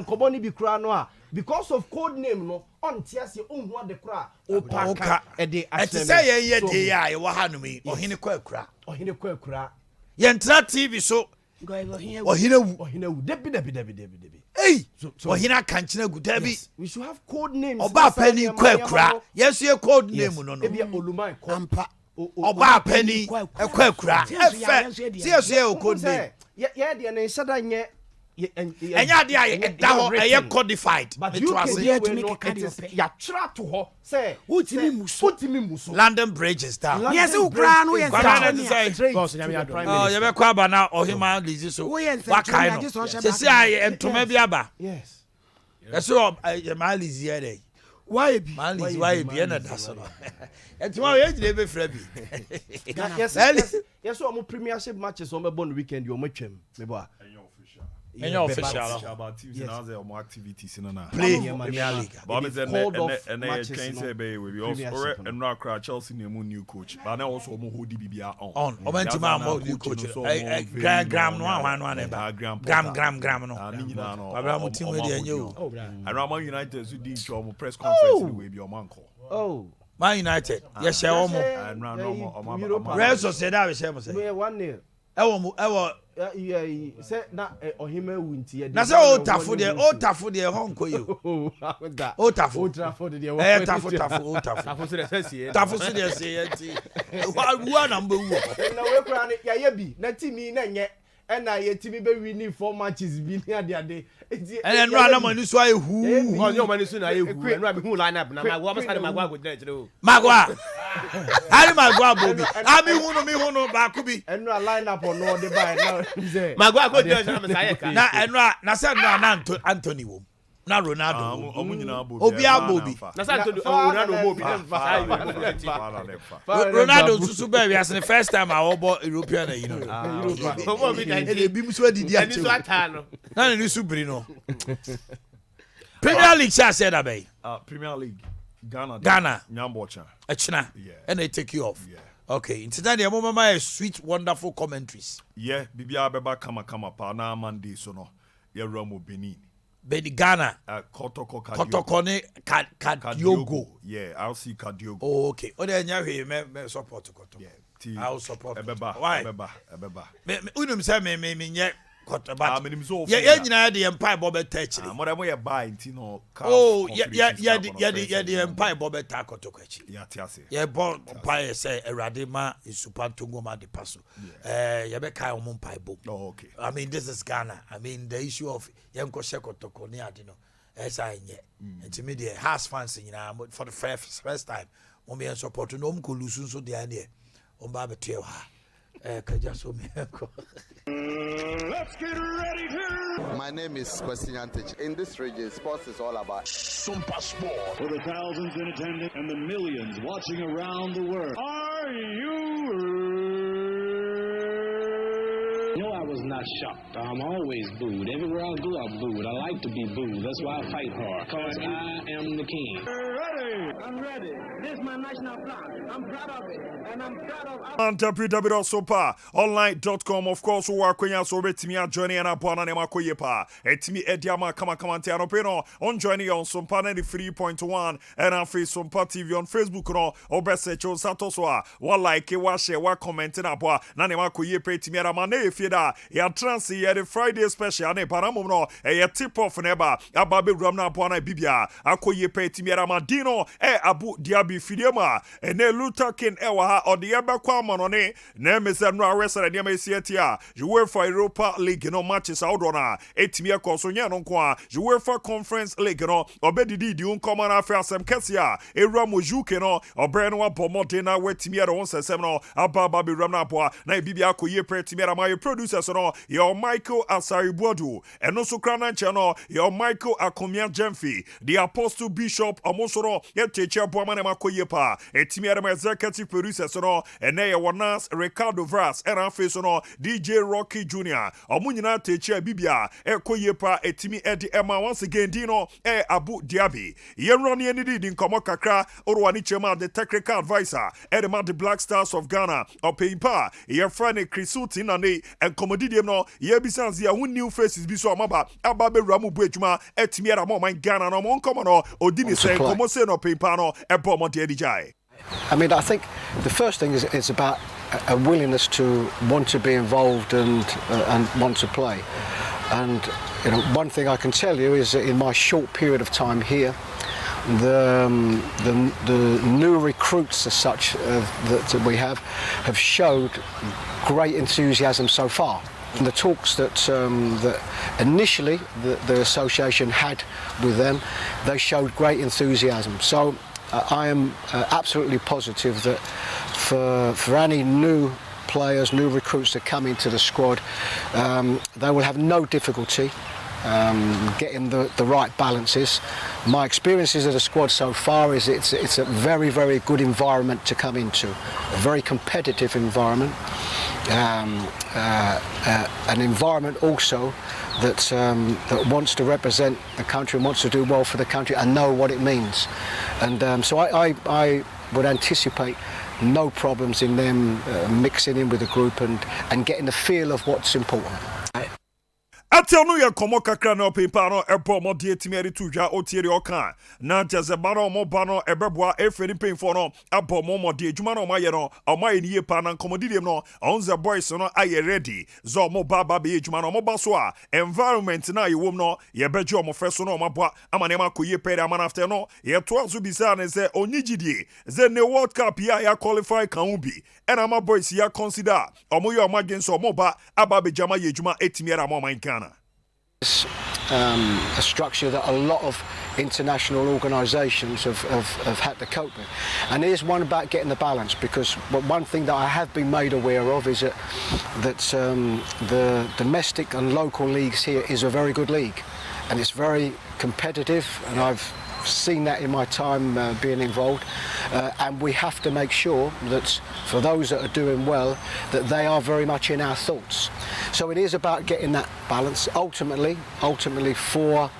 Koboni be crown. Because of code name, no, on tears your own what the cry. Oka, and to say, yeah, you were Hanumi, or Hine Quakra, or Hine Quakra. Yentra TV so. Or Debbie. Hey, so Hina Kanchina good Debbie. We should have code names. Oba Penny Quakra. Yes, your code name, no. Maybe Olumai Kompa. Oba Penny Quakra. Yes, code name. Yeah, the answer. And yeah, codified. But you can to make it. Ya try to her. Say, Musu. London Bridge is down. Yes, who crown we are oh, you be kwa bana or him out this so. What kind of? Say I to maybe aba. Yes. That's all my is here day. Why be? Why be na that's all. And tomorrow you dey free. Yes, so mo premiership matches on the weekend you matchem. Me boy. And your official about teams now there more activities in na play Premier League. But and can say be we also and now Chelsea new coach. But now also mo hold bibia on. Omentima new coach. Gram no. Baba mo team we dey enyo. And Man United so di show press conference we be o man call. Oh. Man United. Yes, share omo. And no. Real Sociedad we share mo say. 1-0. Ewo say na ohime wunti e na say o tafo de honko yo o tafo de tafo so de say enti wa na mba wu na we kura ne ya bi na timi na nye na ye timi be win 4 matches bi ni ade and no na mani so aye hu onyo mani so na aye hu and no be hu line up na magwa masade magwa go dre o magwa ari magwa bobi ami hu no ba ku bi and no line up on no the buy now magwa go dre na say na and na say na Anthony wo na Ronaldo obi abobi na say Anthony Ronaldo obi Ronaldo susu be we as the first time I obo European e bi muso adidi a so atano na ni subiri no Premier League said that bay Premier League Ghana Nyambocha Echina and they take you off okay into that the moment sweet wonderful commentaries bibia beba kama pa na Monday so no ye Ramo Benin Bedi Ghana Kotoko ne Kadiogo I'll see Kadiogo okay o de nya hwe me support Kotoko I'll support why ebeba unum say me nye Kotaba ye nyina de empire bobe touch mo dem ye buy ntino oh ye empire bobe ta Kotoko achi ye bo empire say erade ma isupanto ngoma de paso ye be kai o empire bo okay I mean this is Ghana I mean the issue of yenko Kotoko ni ade no esa nye intermediate has fans nyina for the first time mo be support no mko lusu so de ane o ba beto ha kaja so me ko. Let's get ready to... My name is Kwesi Antich. In this region, sports is all about Sompa Sport. For the thousands in attendance and the millions watching around the world. Are you... No, I was not shocked. I'm always booed. Everywhere I go, I'm booed. I like to be booed. That's why I fight hard. Because I am the king. Ready? I'm ready. This is my national flag. I'm proud of it. And I'm proud of... www.sompa online.com. Of course, we are going to be joining and upon an emakoyepa. Etimi Ediama Kamakamante Anopino on joining on Sompa 93.1 and on Sompa TV on Facebook. No, Obesecho Satoswa. What like it was share, what commenting upon Nanemakoyepe Timira Mane Fida. Ya transi ya the Friday special ne paramuno. A tip off neba. Ababe Ramna upon a Bibia. Akoyepe Timira Madino. no abu diabi fidiema ene Luther King ewa ha ode yebekwa amanone na emese no awesere de mesieti a UEFA Europa League no matches awdo na etimi ekoso nya no nko a UEFA Conference League no obedidi di unkomo na afa asem kese a ewura mojuke no obre no abomode na wetimi ere won sesem no ababa be ram na aboa na bibia akoye pretimi era my producers no your Michael Asaribuadu eno so krana nche no your Michael Akomia Jemfi the Apostle Bishop Omosoro yeteche aboa na makoye pa etimi era my executive producers no ene ye wonas Ricardo Vras era face no DJ Rocky Jr. Omunyina teche bibia ekoye pa etimi edi ema once again dino Abu Diaby yenroni eni di nkomo kakra orwani chema the technical advisor edema the Black Stars of Ghana opimpa ye friend Krisuti nane and commodidium no ye bisanzi ya new faces biso amaba ababe ramu buejuma etimi era mo man Ghana no mon komo no odini se komo se no pimpa no ebo mo de dijai. I mean, I think the first thing is about a willingness to want to be involved and want to play. And you know, one thing I can tell you is that in my short period of time here, the new recruits as such that we have showed great enthusiasm so far. And the talks that initially the association had with them, they showed great enthusiasm. So I am absolutely positive that for any new players, new recruits that come into the squad, they will have no difficulty getting the right balances. My experiences of the squad so far is it's a very, very good environment to come into, a very competitive environment, an environment also that wants to represent the country and wants to do well for the country and know what it means. And so I would anticipate no problems in them mixing in with the group and getting the feel of what's important. Atenu ya komo kakra na opepa no ebo mo die timiari tuja otieri oka na jezeba no mo ba no ebeboa efeni penfo no abo mo die adwuma no maye no omaye niye pa na komodidiem no onze boys no aye ready zo mo ba be adwuma no mo ba so a environment na ye wom no ye beje o mo feso no maboa amane makoye pere amana after no ye to azu bisa ne se onyigidie ze ne World Cup ya qualify kan ubi ena ma boys ya consider omo ye omagen so mo ba aba be jama ye adwuma etimiara mo man Ghana. A structure that a lot of international organisations have had to cope with, and here's one about getting the balance, because one thing that I have been made aware of is that the domestic and local leagues here is a very good league, and it's very competitive, and I've seen that in my time being involved, and we have to make sure that for those that are doing well, that they are very much in our thoughts. So it is about getting that balance. Ultimately for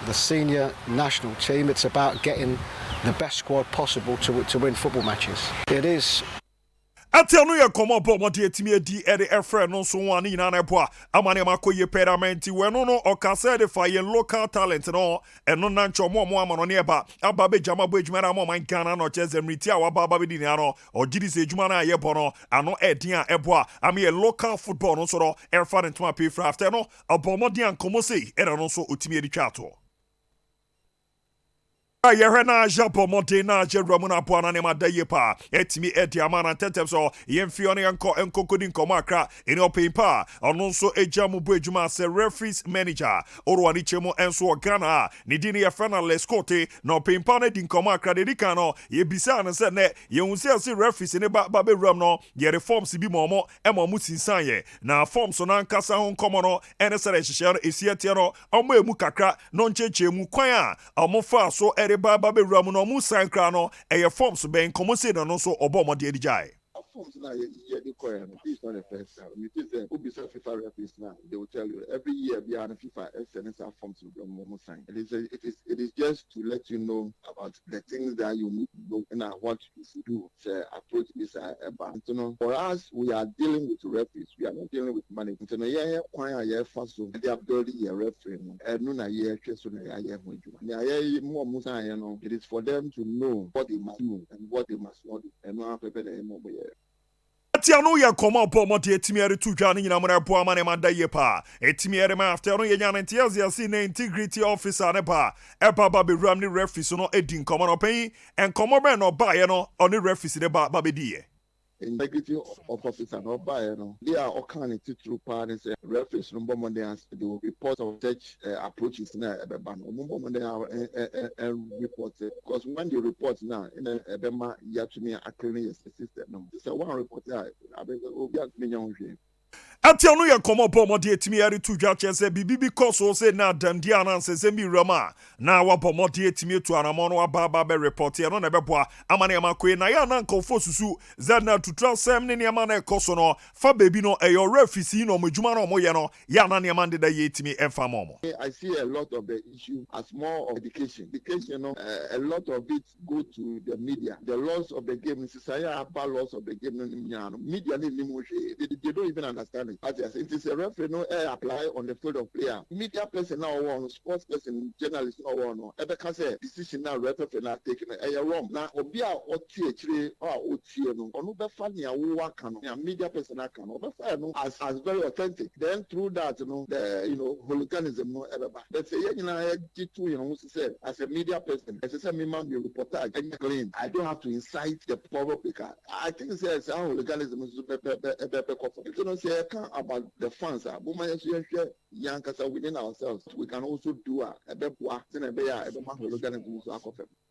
the senior national team, it's about getting the best squad possible to win football matches. It is. Atenu ya komo bomo die timi di ere efre no so wani na na boa amane makoye permanent we no okase de fa ye local talent no eno na ncho mo amano ne ba aba be jama bo ejuma na mo man Ghana no cheze mriti a waba aba be di ano ogiri se ejuma na ye bono ano edin a eboa am ye local football no so ro erfa ne tuma pe fra after no abomo di ankomo sei ere no so otimi edi twato Yerena Japo Montena Jeramuna Buana Nema pa etimi Ediamana Tetem so Yemfione Anko Enkokodin Komakra in your paper Alonso Ejamu Bejuma se referees manager Orwani Chemo Enso Ghana Nidini Yafana Lescote no Pimpane din Komakra Dedicano Yebisa and said ne Yunsi referees in a babe ramno ye reforms bi momo Emo Musin Sanye na forms on Ankasa Hon Komono and a Sarashano Isiatiano Ome Mukakra non cheche Mukwaya Amofa so Baba be ramuno mu sankra no eye forms ben komose no so obomo de dijai Forms now you this is not the first time. It is a Ubisoft FIFA referees now. They will tell you every year behind FIFA SNS forms will be sign. It is just to let you know about the things that you need to know and what you should do. So approach this about. You know, for us, we are dealing with referees. We are not dealing with money. You know, yeah, quite a fast so they are building a referee. And no, yeah, so more Musa, you know, it is for them to know what they must do and what they must not do. And not prepare them over here. Atia no ye koma pomo de etimiere tu dwa nyina mo ebo ama ne mada ye pa etimiere ma after no ye nya ntia si na integrity officer ne pa eba ba be ram ni referee so no edi nkomo no pen enkomo be no ba ye no oni referee ne ba be di ye integrity of officer no buy no they are all kind of through parties referees no bomb they will report of such approaches na ebeba no bomb they are report because when they report now in ebema you have to me according the system no so one report abeg obi akmenya hwe Atia no ye komo pomo de etimiere tu dwa chese bibi because o say na dandi ananse se mi rama na wa pomo de etimi tu anamo no aba be report ye no na beboa amane amakwe na ya na nkofo susu zena tutra sem ne niam na ekoso no fa baby no eyo refisi no modjuma no mo ye no ya na niam de da ye etimi enfa momo. I see a lot of the issue as more of education you know a lot of it go to the media the laws of the game society about laws of the game media they don't even understand it. As it is a referee no apply on the field of player. Media person now one, sports person, journalist now one. Ever can say decision now referee now taking a wrong. Now obia oti actually oti no. Onu be fa nia wo aka no. Media person aka no. Be fa no as very authentic. Then through that the hooliganism no ever back. But say you know say as a media person, as I say me man be reporter and claim I don't have to incite the public. I think it's hooliganism is you know say about the fans within ourselves we can also do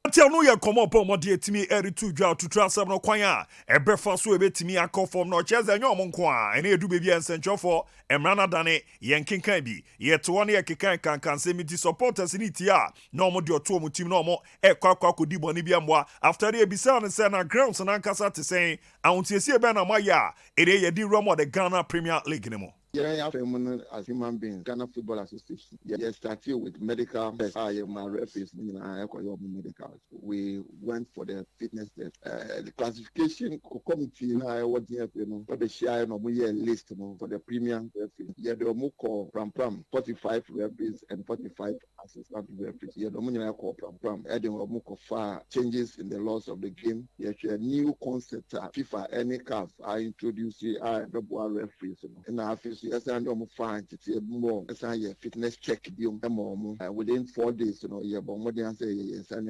Atia no ye komo pomo de etimi eri tu dwa tutra asem no kwan a ebefa so ebetimi akofom no cheze nyo mo nko a ene edu bebi ensenchofo emrana dane ye nkenkan bi ye to ne ye kekan kankan semiti supporters ni tia no mo de oto mo team no mo ekwa kodi boni bi amwa after the ebisa ne say na grounds na nkasa te sen awuntiesie be na moya ere ye di romo the Ghana Premier League ne mo. As human beings, Ghana Football Association. Started with medical. I am a referee. Medical. We went for the fitness test. The classification committee. What for the share no list for the premium referee. The call pram 45 referees and 45 assistant referees. The call pram. Adding far changes in the laws of the game. A new concept. FIFA any CAF are introducing referees. In our office. Yes, and fine to more fitness check within 4 days, but more than say yes, and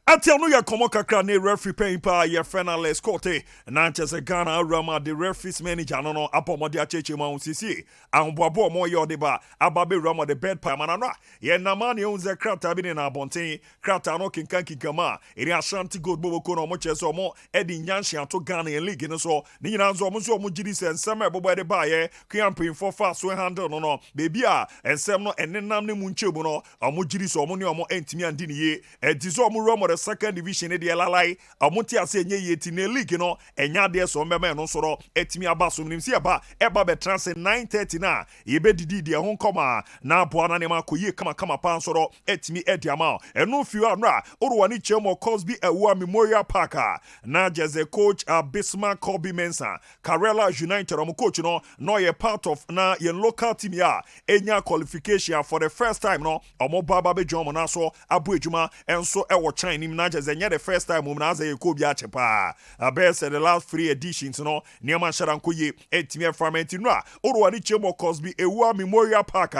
Atia no ya komo kakra ne referee pen pa ye finalist court na nchese Ghana Rama the referees manager no apomode acheche ma unsisi anboabo mo ye odeba ababe Rama the bed pa manana ye na mani unze krata bi na abonten krata no kinkan kinkama eri Ashanti Gold boboko no mo chese mo edi nyanhye ato Ghana league no so ni nyina nzo mo so mo gidi se nsem ebobo de ba ye campaign for fast so handle no baby a ensem no enenam ne mu nchebu no mo gidi so mo ne mo entimi andi ne ye edi so mo Rama the second division de lalai amuti ase enye yeti ne league no enya de so mbema no soro etimi abaso nimsi eba be trans 9:30 na yebe didi de ho nkoma na abo na ne makoyi kama pan soro etimi ediama eno fiu anra orwani chemo Cosby Ewa Memorial Park na jeze coach Bismarck Kobe Mensah Karela United coach no ye part of na ye local team ya enya qualification for the first time no omo baba be jomo na so abu ejuma enso ewo Chinese na jeze the first time na aza ye ko bi achepa abese the last 3 editions no niam sharanko ye etimi farmenti no orwani chemo Cosby Ewa Memorial Park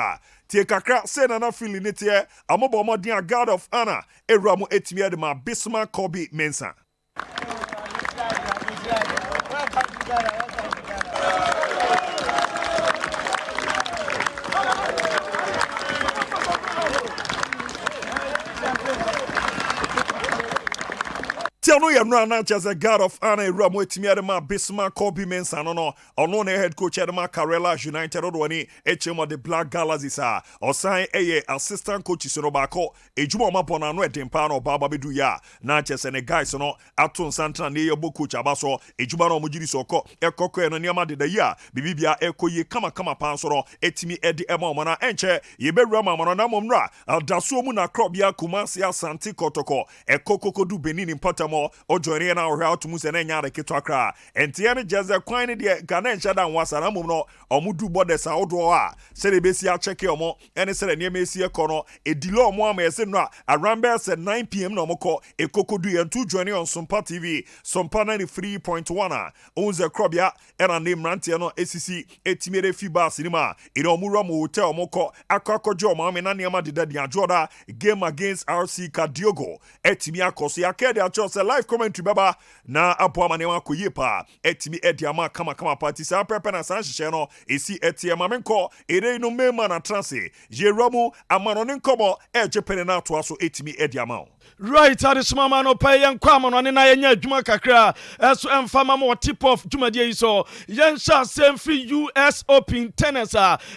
tie kakra se na feeling it here amobo modern God of honor eramu etimi de ma Bismarck Kobe Mensah. Tiano yamra na chase God of honor Ramo etimi adema Bismarck Kobe Mensah no ono na head coach adema Karela United odwani echemo the Black Galaxies osan eye assistant coach so no bako ejuma mapona no edempa no baba bedu ya na chase ne guys no aton santra ne yebo coach abaso ejuma no mujiri soko ekoko no niama de ya bibibia ekoye kama pan so etimi edi ema omana enche yebewura mamano na momra daso mu na crop ya Kumasi Asante Kotoko ekoko du Benin Mpata mo o join na o hwa to mu se na nya de keto akra entie ne jeze kwan ne de Ghana enhya da nwasa na mum no omudu borders awodo a se de besi a check omo ene se de niam esi ekọ no edilo omo ama ese no around best 9 p.m. no moko ekokodu yentu join on Sompa TV Sompa 93.1 onze krobia era name rantie no esisi etimere fiba cinema ine omuro mo hotel moko akwakojo omo ame na niam adeda di ajoda game against RC Kadiogo etimi akoso yakede achose live commentary baba na apo amane wa koyepa etimi ediama kama party sa pepe na san hye no esi etiema menko ere no mema na transe jeromu amano ne nkomo ejepene na to aso etimi ediama right adismama no pay yan kwama no ne na yenya adwuma kakra eso emfama mo tip off dwumadie iso yen sha sem free US Open tennis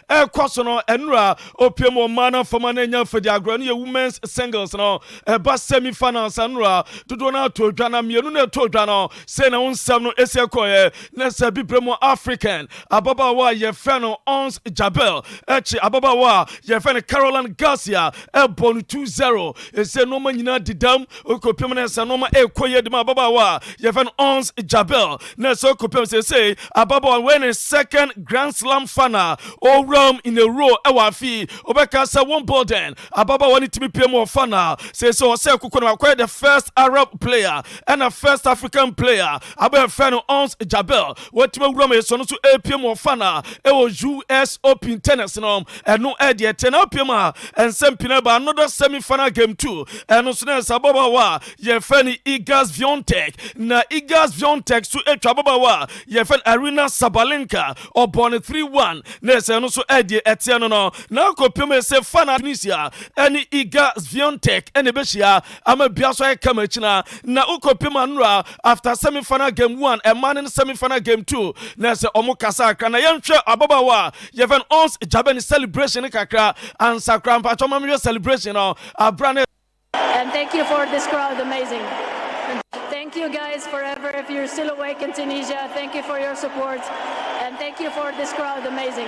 ekoso no enura opiem o mana fama na nya fadi agro no women's singles no ba semi finals enura dodo na to dwa na mienu na to dwa no say na unsam no ese koye na se bibremo African ababa wa ye fe no Ons Jabel echi ababa wa ye fe no Caroline Garcia ebonu 2-0 ese no manyina didam okopem na se no ma ekoye de ababa wa ye fe no Ons Jabel na so okopem say ababa when a second Grand Slam final all round in a row ewafi obeka say one Bolden ababa wani timi pem of final say so say kokona acquire the first Arab player and a first African player ababa fe no Ons Jabel what timi wura me so no so APM of final e was US Open tennis no and no idea ten APM and sempina ba another semi-final game 2 and no so na ababa wa ye fe ni Igas Viontek na Igas Viontek so etwa ababa wa ye fe Arena Sabalenka or born 3-1 na se no so idea etiano no na kopem se final Tunisia any Igas Viontek ene behia ama bia so kamachina na ukopem anura after semi-final game 1 and man in semi-final game 2 na se omo kasa akra na yenhwe ababa wa ye fe Ons Jabel celebration kakra and sakra pa choma celebration no abrane. And thank you for this crowd, amazing. Thank you guys forever. If you're still awake in Tunisia, thank you for your support. And thank you for this crowd, amazing.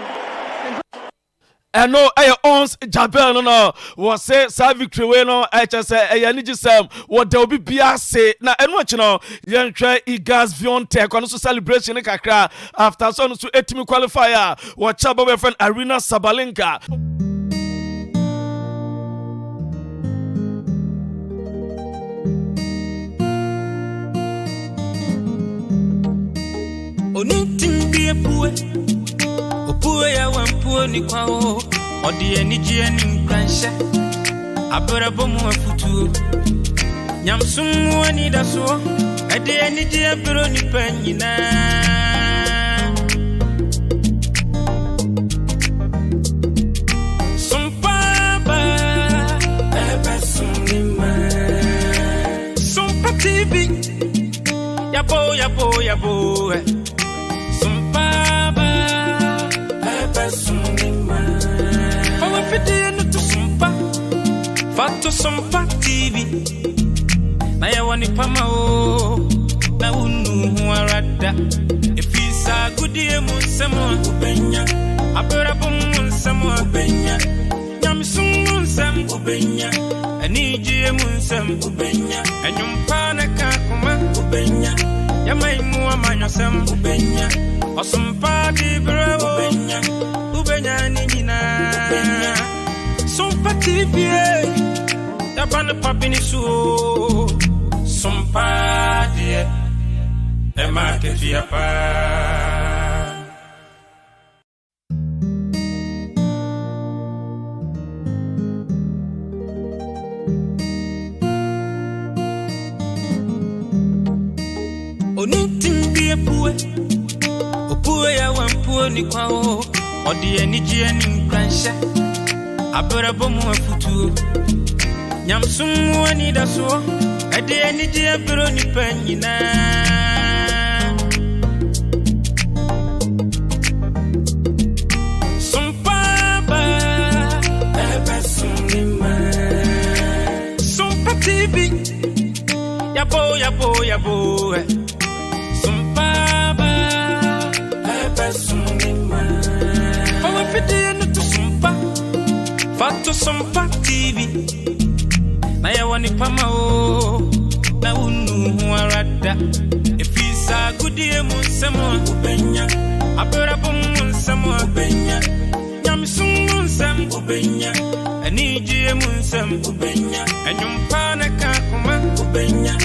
And no, Ons Jabel no was say sa victory we no just say any gisem what there will be biase na eno achi no yenhwe Igas Viontek on so celebration kakra after so no so etimi qualifier what chaba friend Arena Sabalenka. Onitim bie pue opue ya wampue ni kwao odi enije ni nkranhye abrabo mu afutuo nyamsum ani daso edi enije abro ni panyina Sompa ba ebesumima Sompa TV yabo Fato Sompa TV na ya wani pama o na unu arada efisa gudie munsemo ubenya abrabo munsemo ubenya nyamsum munsem ubenya anijie munsem ubenya anyumpa na kakoma ubenya yamaimu amanyosem ubenya Osompa dibra ubenya ni nyina Sompa TV Yabana papini su Sompa die Ema kefia pa Onitim bie pue opue ya wampue ni kwao odi enije ni nkranhye abrabo mu afutuo nyamsum ani daso ade enije abro ni panyina Sompa ba ebesumima Sompa TV yabo Sompa ba ebesumima Owa fide no to Sompa Fato Sompa TV na ya wani pama o na unu rada. If it's a good day, Munsamo, Ubenya, Aberabum Munsamo, Ubenya, Yamsum Munsam, Ubenya, and Niji Munsam, Ubenya, and Yumpana Kakuma, Ubenya,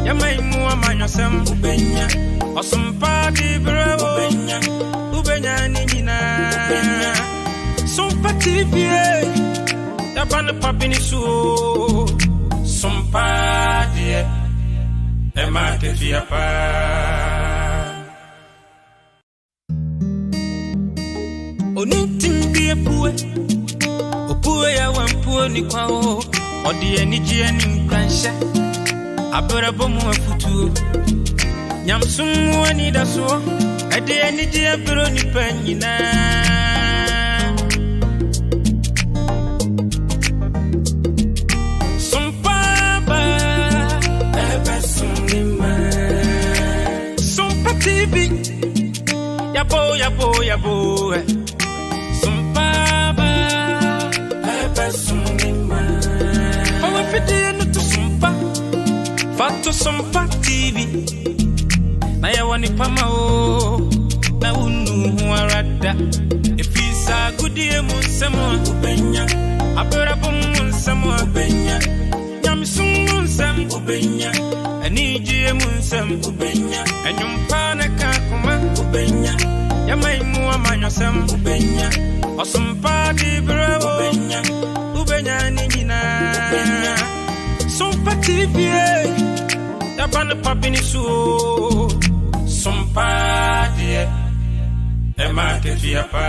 Yamai Muamanyasam, Ubenya, or some party bravo, Ubenya, Nina, Sompa TV, Yabana Papinisu, Sompa, dear, Emma Kefiapa. Onitim be a poor, o poor ya one poor ni kwao, or the energy and in Cransha. Aberabomu afutu, Yamsum wani da so, at the energy of Brony Penina. Sompa, Ebesunima, Sompa TV, Yabo, Yabo, Yabo. Fato Sompa TV na ya wani pama o na unu huarada. If it's a good day Munsamo Ubenya, Aberabum Munsamo Ubenya, Yamsum Munsam Ubenya, Aniji Munsam Ubenya, and Yumpana Kakuma Ubenya, Yamai Muamanyasam Ubenya, or some party bravo Ubenya Nina Sompa TV. Yabana Papinisu, Sompa, dear, Emma Kefiapa.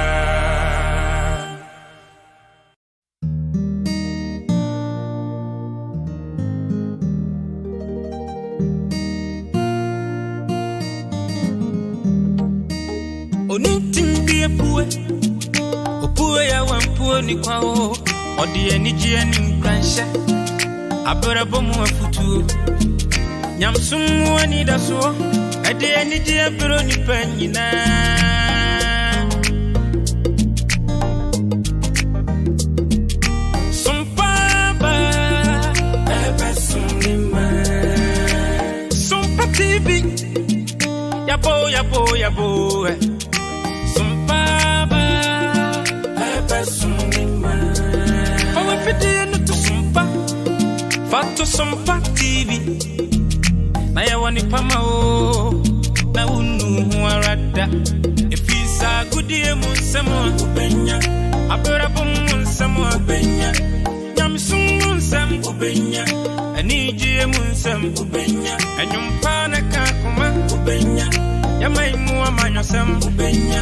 Onitim be a poor, o poor ya one poor ni kwao, or the energy and in Cransha. Aberabomu afutu. Yamsum wani da so, at the energy of Brony Penina. Sompa, Ebesunima, Sompa TV, Yabo, Yabo, Yabo, Sompa, Ebesunima. Oh, if it didn't to Sompa, Fato Sompa TV. Na ya wani pama o na unu huarada. If it's a good day Munsamo Ubenya, Aberabum Munsamo Ubenya, Yamsum Munsam Ubenya, Aniji Munsam Ubenya, and Yumpana Kakuma Ubenya, Yamai Muamanyasam Ubenya,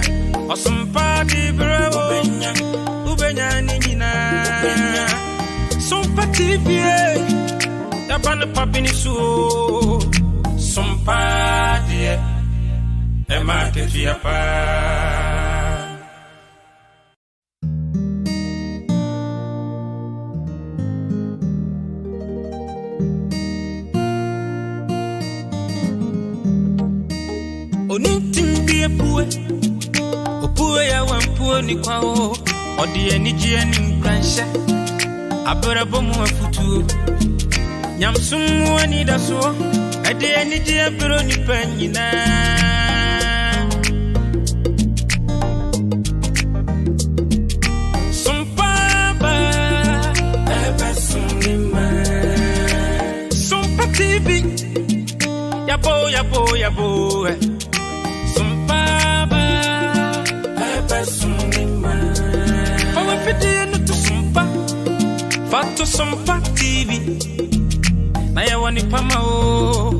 or some party bravo Ubenya Nina Sompa TV. Yabana Papinisu, Sompa, dear, Emma Kefiapa. Onitim be a poor, o poor ya one poor ni kwao, or the energy and in Cransha. Aberabomu afutu. Yamsum wani da so, at the energy of Brony Penina. Sompa, Ebesunima, Sompa TV, Yabo, Yabo, Yabo, Sompa, Ebesunima. Oh, if it didn't to Sompa, Fato Sompa TV. Na ya wani pama o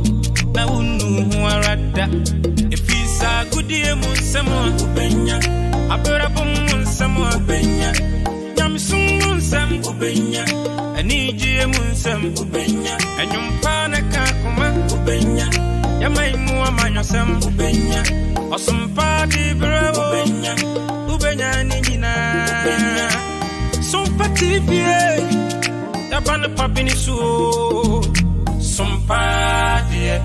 na unu huarada. If it's a good day Munsamo Ubenya, Aberabum Munsamo Ubenya, Yamsum Munsam Ubenya, Aniji Munsam Ubenya, and Yumpana Kakuma Ubenya, Yamai Muamanyasam Ubenya, or some party bravo Ubenya Nina Sompa TV. Yabana Papinisu, Sompa, dear,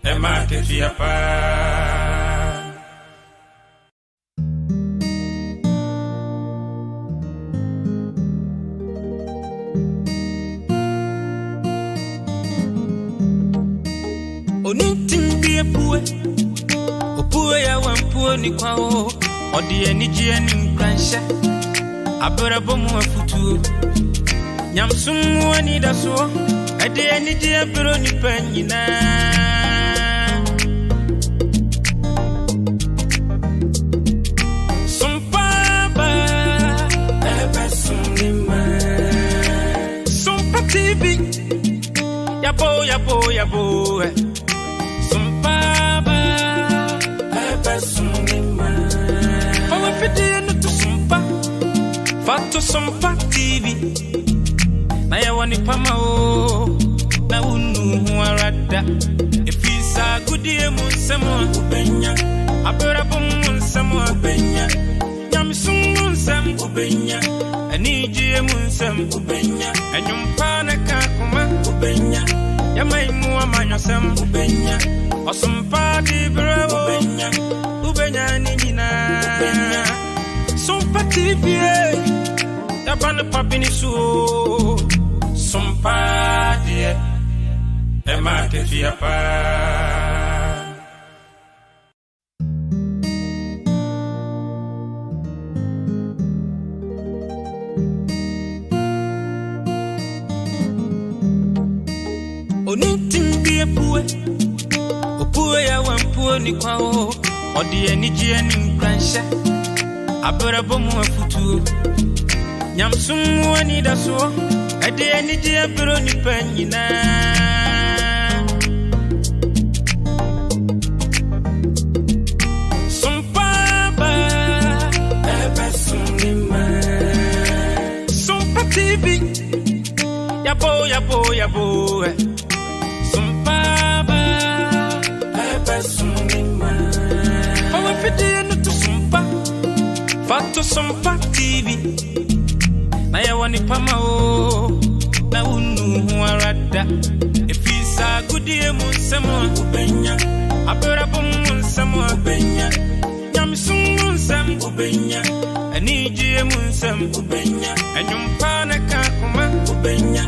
Emma Kefiapa. Oni be a poor. Poor ya one poor ni kwao. Odi eniji eni kransha. Abura bomu afutu. Nyamsumu anida so. Adi eniji aburo ni penyina. Sompa ba ebe sungima. Sompa TV. Yabo. Sompa ba ebe sungima. Owe pidi no to sompa. Fato Sompa TV. Na ya wani pama o. Na unu huarada. Ifisa gudie munsemo ubenya. Abura munsemo ubenya. Nyamsungu nsem ubenya. Anijie munsem ubenya. Enyumpana kakuma ubenya. Yamaimu amanyosem ubenya. Osumpa di brewo ubenya. Ubenya nina ubenya. Sompa TV Yabana papini su Sompa die Ema ke fiapa Onitim bi epue Opue ya wampue ni kwao Odi eniji eni mkransha Abura bomu afutu Nyamsumu anida so Adi eniji aburo ni penyina Sompa ba ebe sungima. Sompa TV Yabo Sompa ba ebe sungima. Owe pidi no to Sompa Fato Sompa TV. Na ya wani pama o. Na unu huarada. Ifisa gudie munsemo ubenya. Abura munsemo ubenya. Nyamsungu nsem ubenya. Anijie munsem ubenya. Enyumpana kakuma ubenya.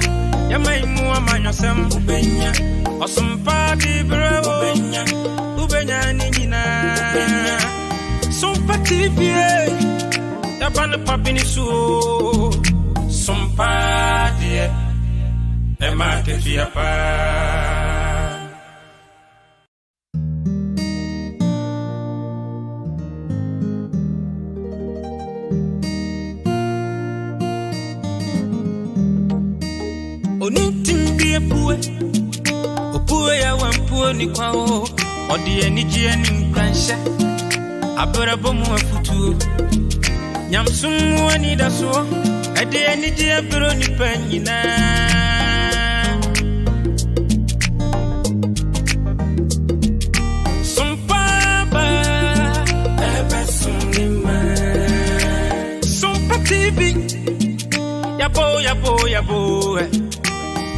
Yamaimu amanyosem ubenya. Osumpa di brewo ubenya. Ubenya nina ubenya. Sompa TV Yabana papini su Sompa die Ema ke fiapa Onitim bi epue Opue ya wampue ni kwao Odi eniji eni mkransha Abura bomu afutu Nyamsumu anida so Adi eniji aburo ni penyina Sompa ba ebe sungima. Sompa TV Yabo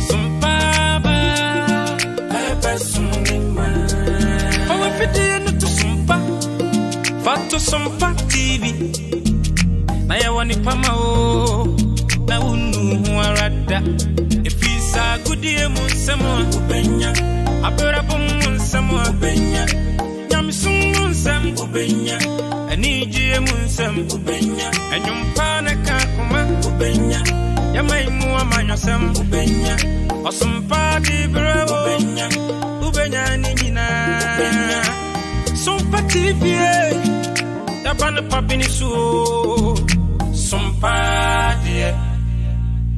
Sompa ba ebe sungima. Owe pidi no to Sompa Fato Sompa TV. Na ya wani pama o. Na unu huarada. Ifisa gudie munsemo ubenya. Abura munsemo ubenya. Nyamsungu nsem ubenya. Anijie munsem ubenya. Enyumpana kakuma ubenya. Yamaimu amanyosem ubenya. Osumpa di brewo ubenya. Ubenya nina ubenya. Sompa TV Yabana papini su Sompa die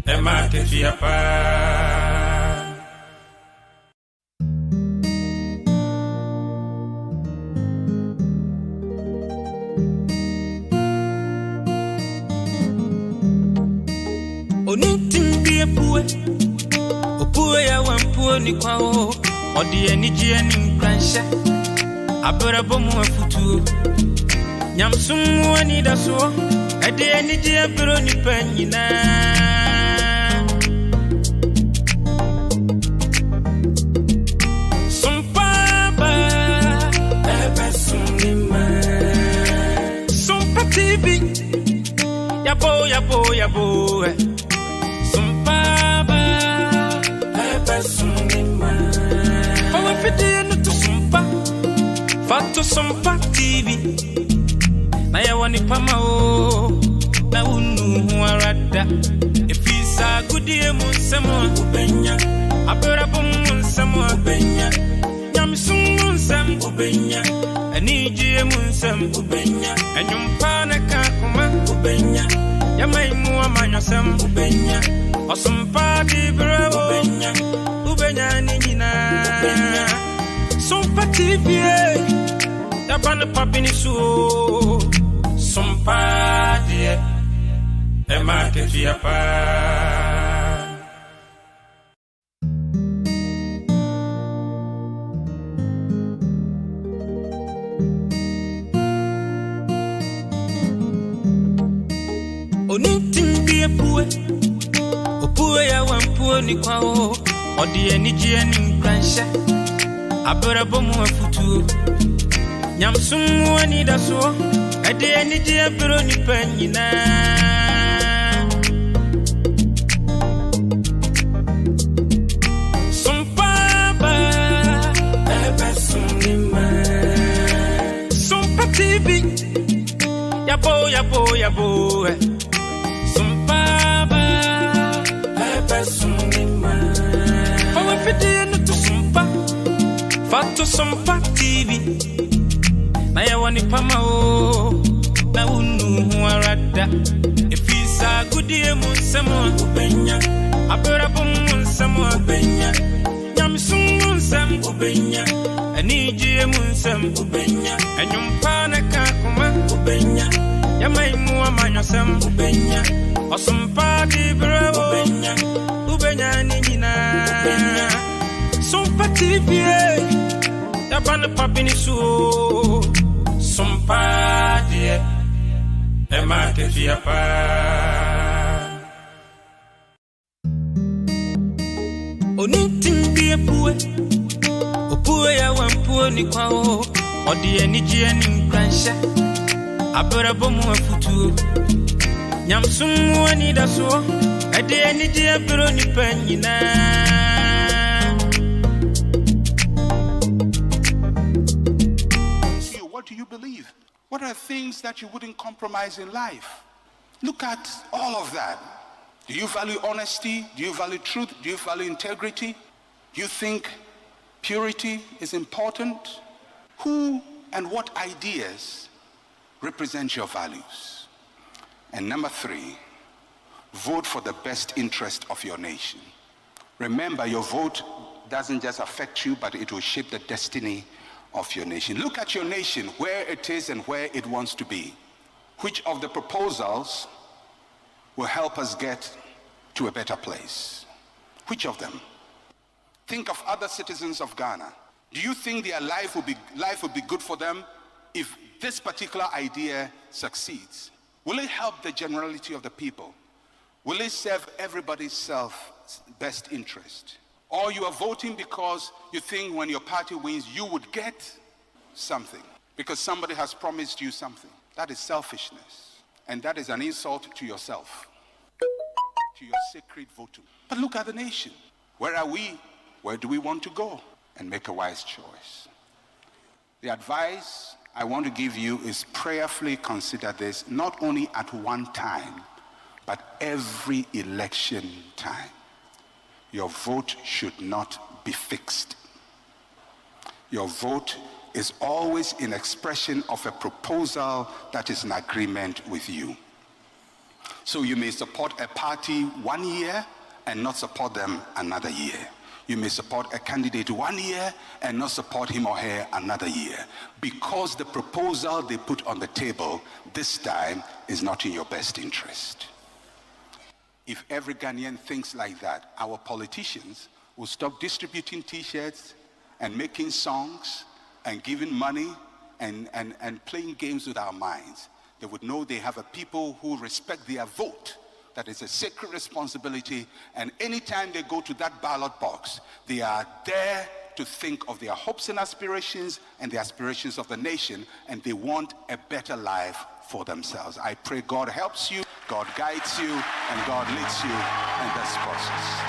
Ema ke fiapa Onitim bi epue Opue ya wampue ni kwao Odi eniji eni mkransha Abura bomu afutu Nyamsumu anida so Adi eniji aburo ni penyina Sompa ba ebe sungima. Sompa TV Yabo Sompa ba ebe sungima. Owe pidi no to Sompa wani pama o na unu huarada efisa gudie munsemo ubenya abera bom munsemo ubenya nyamsum munsem ubenya anijie munsem ubenya enyumpa na kakoma ubenya yamaimu amanyosem ubenya osumpa di bravo ubenya ubenya ni nyina ubenya Sompa TV Yabana papini su Sompa die Ema ke fiapa Onitimbi epue Opue ya wampue ni kwao Odie ni jie ni mkransha Abura bomu afutu Nyamsumu anida so Ede eni di aburo ni penyina Sompa ba Ebe sumima Sompa TV Yabo yabo yabo Sompa ba Ebe sumima Owe fiti enu to Sompa Fato Sompa TV Na ya wani pama o Na unu huarada Efisa gudie munsemo ubenya Abera bom munsemo ubenya Nyamsum munsem ubenya Anijie munsem ubenya Enyumpa na kakuma ubenya Yamaimu amanyosem ubenya Osumpa di bravo ubenya Ubenya ni nyina ubenya Sompa TV Yabana papini su Sompa die Ema ke fiapa Onitimbi epue Opue ya wampue ni kwao Odie ni jie ni mkransha Abura bomu afutu Nyamsumu anida so Ede ni jie aburo ni penyina What do you believe? What are things that you wouldn't compromise in life? Look at all of that. Do you value honesty? Do you value truth? Do you value integrity? Do you think purity is important? Who and what ideas represent your values? And number 3, vote for the best interest of your nation. Remember, your vote doesn't just affect you, but it will shape the destiny of your nation. Look at your nation, where it is and where it wants to be. Which of the proposals will help us get to a better place? Which of them? Think of other citizens of Ghana. Do you think their life will be good for them if this particular idea succeeds? Will it help the generality of the people? Will it serve everybody's best interest? Or you are voting because you think when your party wins, you would get something because somebody has promised you something. That is selfishness. And that is an insult to yourself, to your sacred votum. But look at the nation. Where are we? Where do we want to go? And make a wise choice. The advice I want to give you is prayerfully consider this, not only at one time, but every election time. Your vote should not be fixed. Your vote is always an expression of a proposal that is in agreement with you. So you may support a party 1 year and not support them another year. You may support a candidate 1 year and not support him or her another year, because the proposal they put on the table this time is not in your best interest. If every Ghanaian thinks like that, our politicians will stop distributing t-shirts and making songs and giving money and playing games with our minds. They would know they have a people who respect their vote. That is a sacred responsibility, and anytime they go to that ballot box, they are there to think of their hopes and aspirations and the aspirations of the nation, and they want a better life for themselves. I pray God helps you, God guides you, and God leads you in this process.